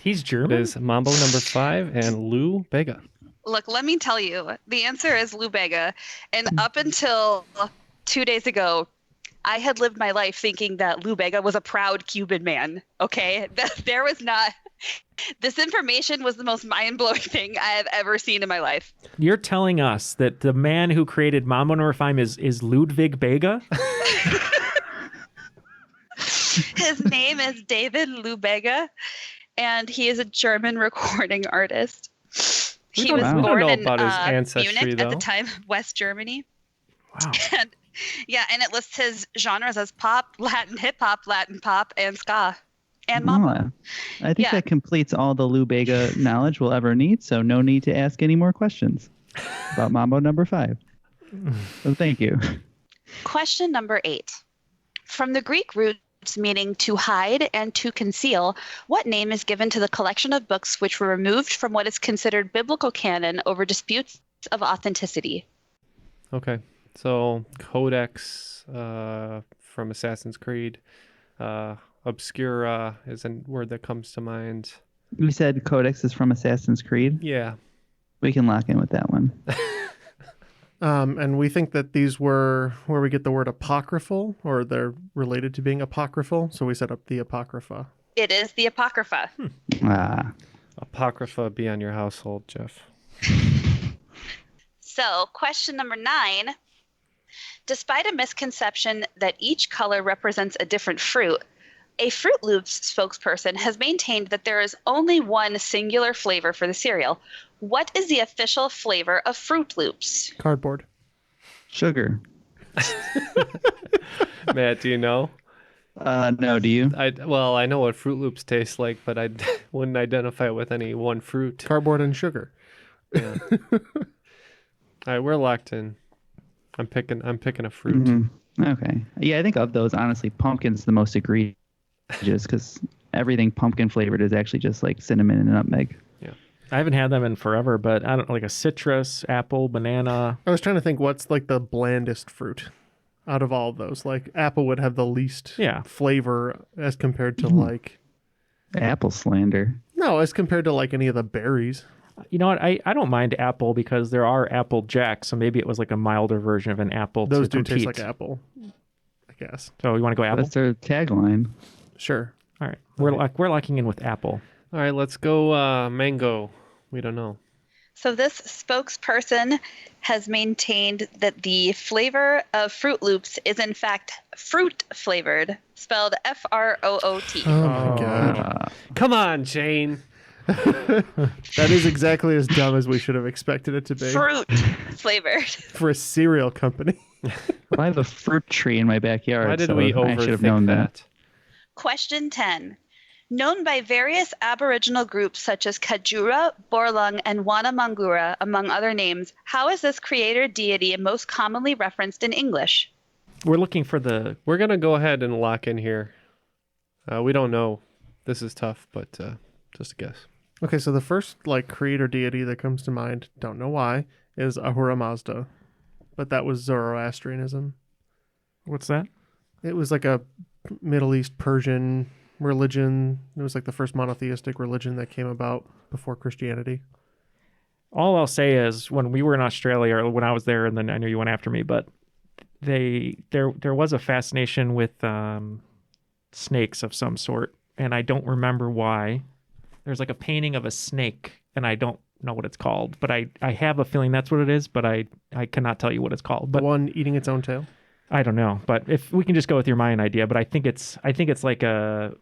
He's German? It is Mambo number 5 and Lou Bega. Look, let me tell you, the answer is Lou Bega. And up until 2 days ago, I had lived my life thinking that Lou Bega was a proud Cuban man. Okay? There was not. This information was the most mind-blowing thing I have ever seen in my life. You're telling us that the man who created Mambo number 5 is Ludwig Bega? His name is David Lou Bega, and he is a German recording artist. He was born in Munich at the time, West Germany. Wow. And it lists his genres as pop, Latin hip hop, Latin pop, and ska, and mambo. I think that completes all the Lou Bega knowledge we'll ever need, so no need to ask any more questions about Mambo number 5. So thank you. Question number 8. From the Greek roots meaning to hide and to conceal, what name is given to the collection of books which were removed from what is considered biblical canon over disputes of authenticity? Okay, so Codex from Assassin's Creed. Obscura is a word that comes to mind. You said Codex is from Assassin's Creed? Yeah. We can lock in with that one. And we think that these were where we get the word apocryphal, or they're related to being apocryphal. So we set up the Apocrypha. It is the Apocrypha. Apocrypha be on your household, Jeff. So, question number 9. Despite a misconception that each color represents a different fruit, a Fruit Loops spokesperson has maintained that there is only one singular flavor for the cereal. What is the official flavor of Fruit Loops? Cardboard. Sugar. Matt, do you know? No, do you? I know what Fruit Loops taste like, but I wouldn't identify it with any one fruit. Cardboard and sugar. Yeah. All right, we're locked in. I'm picking a fruit. Mm-hmm. Okay. Yeah, I think of those, honestly, pumpkin's the most egregious because everything pumpkin flavored is actually just like cinnamon and nutmeg. Yeah. I haven't had them in forever, but I don't like a citrus, apple, banana. I was trying to think what's like the blandest fruit out of all of those. Like apple would have the least flavor as compared to like apple slander. No, as compared to like any of the berries. You know what? I don't mind apple because there are Apple Jacks, so maybe it was like a milder version of an apple. Those to do compete. taste like apple, I guess. So you want to go apple? That's their tagline. Sure. All right. We're locking in with apple. All right, let's go mango. We don't know. So this spokesperson has maintained that the flavor of Fruit Loops is in fact fruit flavored, spelled F-R-O-O-T. Oh my God. Come on, Jane. That is exactly as dumb as we should have expected it to be. Fruit flavored. For a cereal company. Well, I have a fruit tree in my backyard. Why did so we I should have known overthink that? Question 10. Known by various Aboriginal groups such as Kajura, Borlung, and Wanamangura, among other names, how is this creator deity most commonly referenced in English? We're looking for the... We're going to go ahead and lock in here. We don't know. This is tough, but just a guess. Okay, so the first creator deity that comes to mind, don't know why, is Ahura Mazda. But that was Zoroastrianism. What's that? It was like a Middle East Persian religion. It was like the first monotheistic religion that came about before Christianity. All I'll say is when we were in Australia, or when I was there, and then I know you went after me, but there was a fascination with snakes of some sort, and I don't remember why. There's like a painting of a snake, and I don't know what it's called, but I have a feeling that's what it is, but I cannot tell you what it's called. But the one eating its own tail? I don't know, but if we can just go with your Mayan idea, but I think it's like a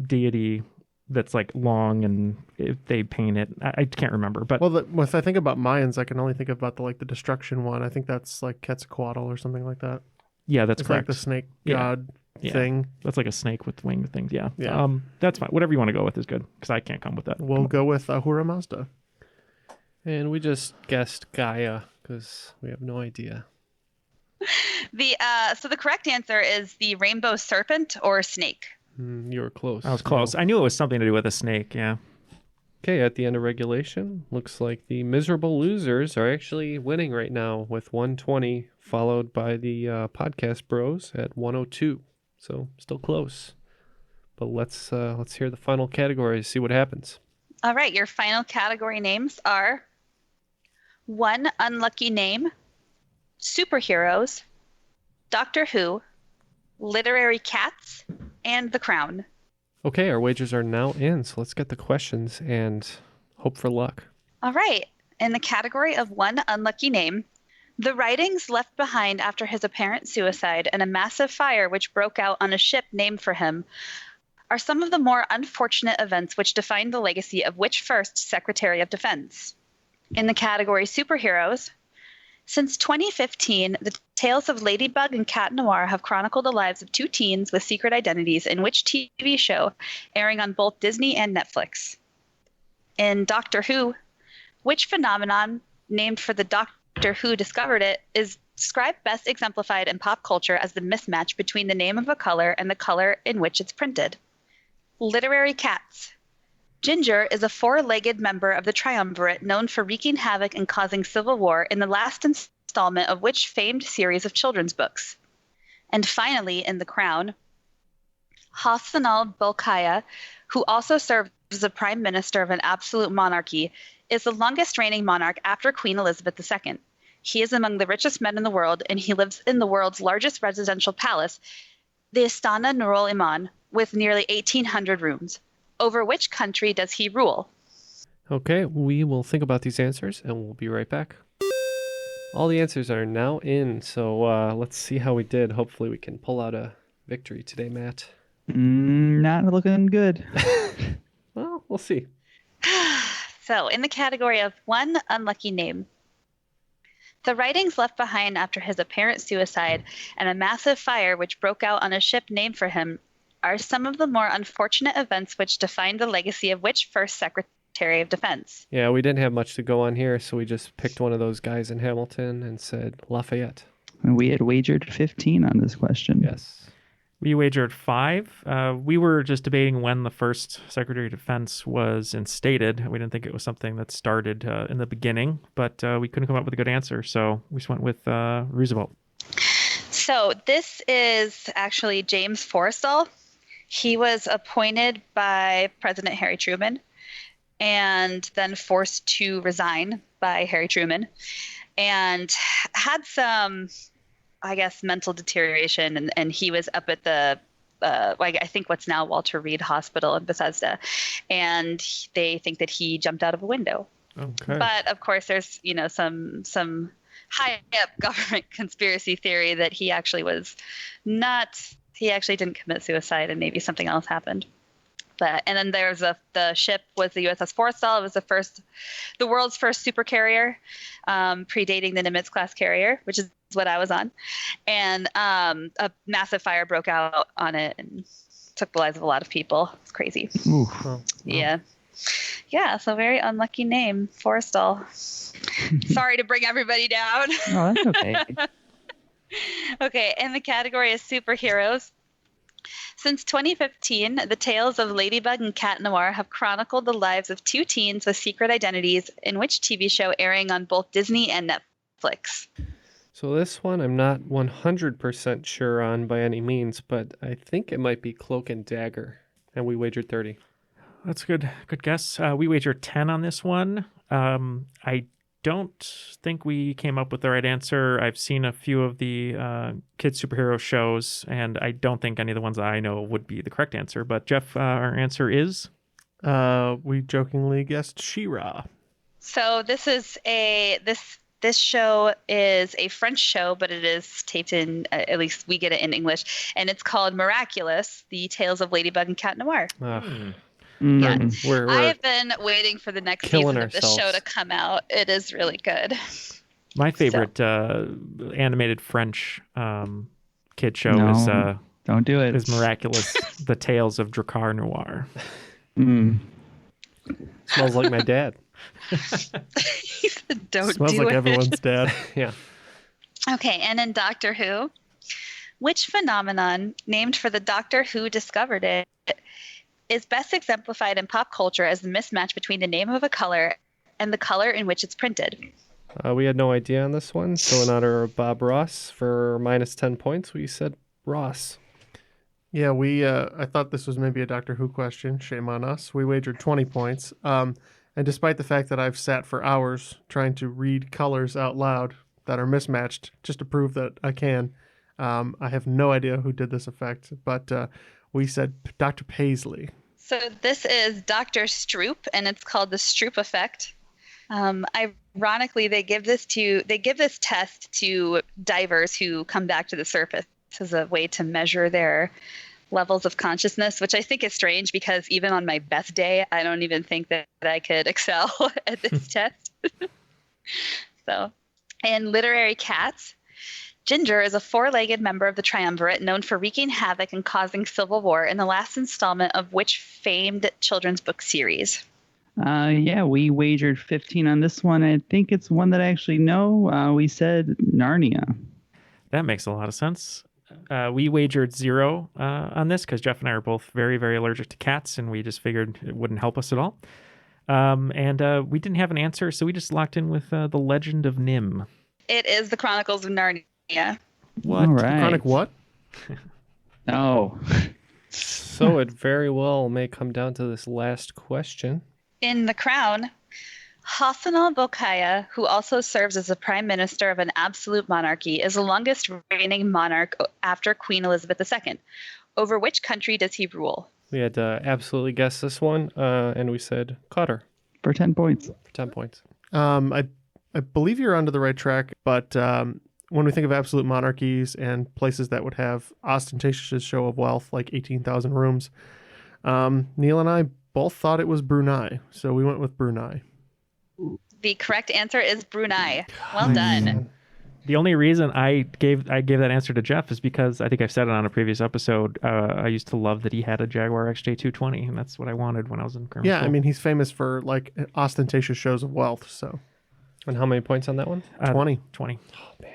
deity that's like long, and if they paint it, I can't remember. But if I think about Mayans, I can only think about the destruction one. I think that's like Quetzalcoatl or something like that. Yeah, that's it's correct. Like the snake god thing. That's like a snake with winged things. Yeah. Yeah. That's fine. Whatever you want to go with is good because I can't come with that. We'll go with Ahura Mazda. And we just guessed Gaia because we have no idea. So the correct answer is the rainbow serpent or snake. You were close. I was close. I knew it was something to do with a snake, yeah. Okay, at the end of regulation, looks like the miserable losers are actually winning right now with 120, followed by the podcast bros at 102. So still close. But let's hear the final categories, see what happens. All right, your final category names are One Unlucky Name, Superheroes, Doctor Who, Literary Cats, and The Crown. Okay, our wagers are now in, so let's get the questions and hope for luck. All right, in the category of One Unlucky Name, the writings left behind after his apparent suicide and a massive fire which broke out on a ship named for him are some of the more unfortunate events which define the legacy of which first Secretary of Defense. In the category Superheroes, since 2015, the tales of Ladybug and Cat Noir have chronicled the lives of two teens with secret identities in which TV show airing on both Disney and Netflix. In Doctor Who, which phenomenon, named for the Doctor who discovered it, is described best exemplified in pop culture as the mismatch between the name of a color and the color in which it's printed? Literary Cats. Ginger is a four-legged member of the triumvirate known for wreaking havoc and causing civil war in the last installment of which famed series of children's books? And finally, in The Crown, Hassanal Bolkiah, who also served as the prime minister of an absolute monarchy, is the longest-reigning monarch after Queen Elizabeth II. He is among the richest men in the world, and he lives in the world's largest residential palace, the Istana Nurul Iman, with nearly 1,800 rooms. Over which country does he rule? Okay, we will think about these answers and we'll be right back. All the answers are now in, so let's see how we did. Hopefully we can pull out a victory today, Matt. Not looking good. Well, we'll see. So, in the category of One Unlucky Name, the writings left behind after his apparent suicide and a massive fire which broke out on a ship named for him are some of the more unfortunate events which defined the legacy of which first Secretary of Defense? Yeah, we didn't have much to go on here, so we just picked one of those guys in Hamilton and said Lafayette. And we had wagered 15 on this question. Yes. We wagered 5. We were just debating when the first Secretary of Defense was instated. We didn't think it was something that started in the beginning, but we couldn't come up with a good answer, so we just went with Roosevelt. So this is actually James Forrestal. He was appointed by President Harry Truman and then forced to resign by Harry Truman and had some, I guess, mental deterioration. And he was up at the, I think what's now Walter Reed Hospital in Bethesda. And they think that he jumped out of a window. Okay. But of course, there's, some high up government conspiracy theory that he actually didn't commit suicide and maybe something else happened. And then there's the ship was the USS Forrestal. It was the world's first supercarrier, predating the Nimitz class carrier, which is what I was on. And a massive fire broke out on it and took the lives of a lot of people. It's crazy. Ooh. Oh, Yeah. Yeah, so very unlucky name, Forrestal. Sorry to bring everybody down. Oh, that's okay. Okay, and the category is superheroes. Since 2015, the tales of Ladybug and Cat Noir have chronicled the lives of two teens with secret identities in which TV show airing on both Disney and Netflix? So this one I'm not 100% sure on by any means, but I think it might be Cloak and Dagger, and we wagered 30. That's a good guess. We wagered 10 on this one. I don't think we came up with the right answer. I've seen a few of the kids superhero shows, and I don't think any of the ones I know would be the correct answer. But Jeff, our answer is? We jokingly guessed She-Ra. So this is this show is a French show, but it is taped in, at least we get it in English, and it's called Miraculous, The Tales of Ladybug and Cat Noir. Yeah. We're I have been waiting for the next season of this show to come out. It is really good. My favorite animated French kid show is don't do it. Is Miraculous: The Tales of Drakkar Noir. Smells like my dad. He said, don't Smells do like it. everyone's dad. Yeah. Okay, and in Doctor Who, which phenomenon, named for the Doctor who discovered it, is best exemplified in pop culture as the mismatch between the name of a color and the color in which it's printed? We had no idea on this one, so in honor of Bob Ross, for minus 10 points, we said Ross. Yeah, I thought this was maybe a Doctor Who question. Shame on us. We wagered 20 points. And despite the fact that I've sat for hours trying to read colors out loud that are mismatched just to prove that I can, I have no idea who did this effect, but we said Dr. Paisley. So this is Dr. Stroop, and it's called the Stroop effect. Ironically, they give this test to divers who come back to the surface as a way to measure their levels of consciousness, which I think is strange because even on my best day, I don't even think that I could excel at this test. So, in literary cats, Ginger is a four-legged member of the triumvirate known for wreaking havoc and causing civil war in the last installment of which famed children's book series? Yeah, we wagered 15 on this one. I think it's one that I actually know. We said Narnia. That makes a lot of sense. We wagered 0 on this because Jeff and I are both very, very allergic to cats, and we just figured it wouldn't help us at all. And we didn't have an answer, so we just locked in with The Legend of Nim. It is the Chronicles of Narnia. What? All right. Chronic what? Oh. So it very well may come down to this last question. In The Crown, Hassanal Bolkiah, who also serves as the Prime Minister of an absolute monarchy, is the longest reigning monarch after Queen Elizabeth II. Over which country does he rule? We had to absolutely guess this one, and we said Qatar. For 10 points. For 10 points. I believe you're onto the right track, but when we think of absolute monarchies and places that would have ostentatious show of wealth, like 18,000 rooms, Neil and I both thought it was Brunei, so we went with Brunei. The correct answer is Brunei. Well done. The only reason I gave that answer to Jeff is because I think I've said it on a previous episode. I used to love that he had a Jaguar XJ220, and that's what I wanted when I was in grammar school. I mean, he's famous for like ostentatious shows of wealth. So, and how many points on that one? 20. 20. Oh man!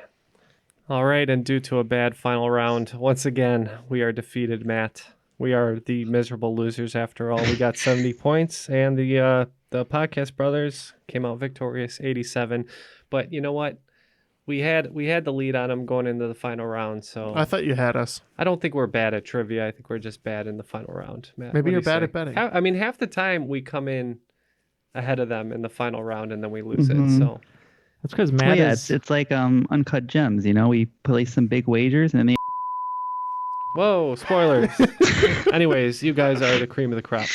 All right, and due to a bad final round, once again we are defeated, Matt. We are the miserable losers after all. We got 70 points, and the Podcast Brothers came out victorious, 87. But you know what? We had the lead on them going into the final round, so I thought you had us. I don't think we're bad at trivia. I think we're just bad in the final round, Matt. Maybe you're bad at betting. I mean, half the time we come in ahead of them in the final round, and then we lose it. So that's because Matt is... It's like Uncut Gems. You know, we place some big wagers, and then Whoa, spoilers. Anyways, you guys are the cream of the crop.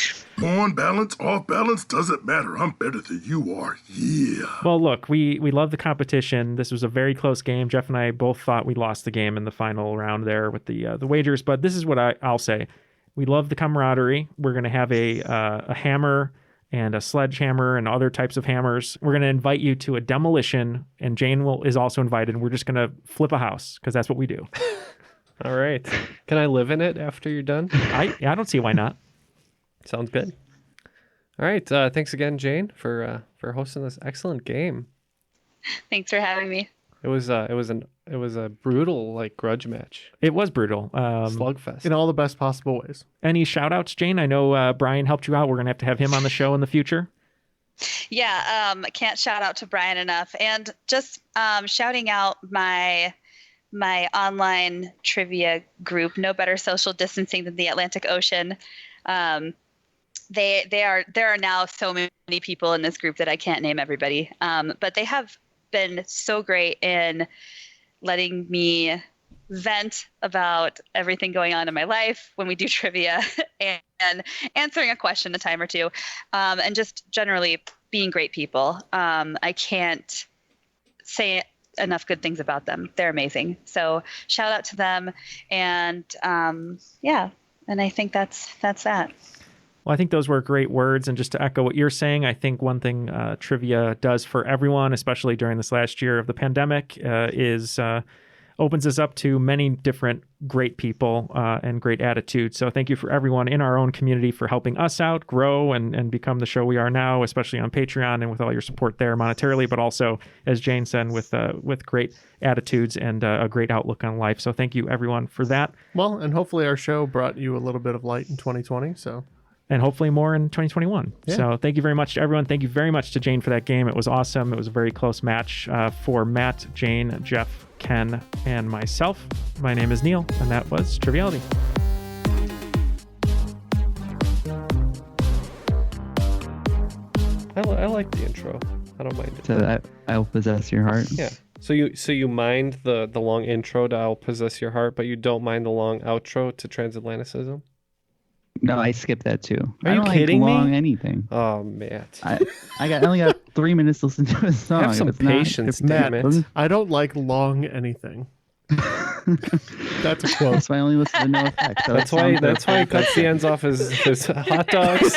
On balance, off balance, doesn't matter. I'm better than you are. Yeah. Well, look, we love the competition. This was a very close game. Jeff and I both thought we lost the game in the final round there with the wagers, but this is what I'll say. We love the camaraderie. We're going to have a hammer and a sledgehammer and other types of hammers. We're going to invite you to a demolition, and Jane is also invited. And we're just going to flip a house because that's what we do. All right. Can I live in it after you're done? I don't see why not. Sounds good. All right. Thanks again, Jane, for hosting this excellent game. Thanks for having me. It was a brutal grudge match. It was brutal. Slugfest. In all the best possible ways. Any shout outs, Jane? I know Brian helped you out. We're going to have him on the show in the future. Yeah. Can't shout out to Brian enough. And just shouting out my online trivia group, No Better Social Distancing Than the Atlantic Ocean. There are now so many people in this group that I can't name everybody. But they have been so great in letting me vent about everything going on in my life when we do trivia and answering a question a time or two, and just generally being great people. I can't say enough good things about them. They're amazing. So shout out to them. And and I think that's that. Well, I think those were great words. And just to echo what you're saying, I think one thing trivia does for everyone, especially during this last year of the pandemic, is opens us up to many different great people and great attitudes. So thank you for everyone in our own community for helping us out, grow, and become the show we are now, especially on Patreon and with all your support there monetarily, but also, as Jane said, with great attitudes and a great outlook on life. So thank you, everyone, for that. Well, and hopefully our show brought you a little bit of light in 2020. And hopefully more in 2021. Yeah. So thank you very much to everyone. Thank you very much to Jane for that game. It was awesome. It was a very close match for Matt, Jane, Jeff, Ken, and myself. My name is Neil, and that was Triviality. I like the intro. I don't mind it. So I'll possess your heart. Yeah. So you mind the long intro to I'll Possess Your Heart, but you don't mind the long outro to Transatlanticism? No, I skipped that too. Are you I don't kidding like long me? anything. Oh, Matt. I only got 3 minutes to listen to a song. Have some If it's not- patience, if- damn it. I don't like long anything. That's a quote. That's why I only listen to No Effects. So That's why he cuts the ends off his hot dogs.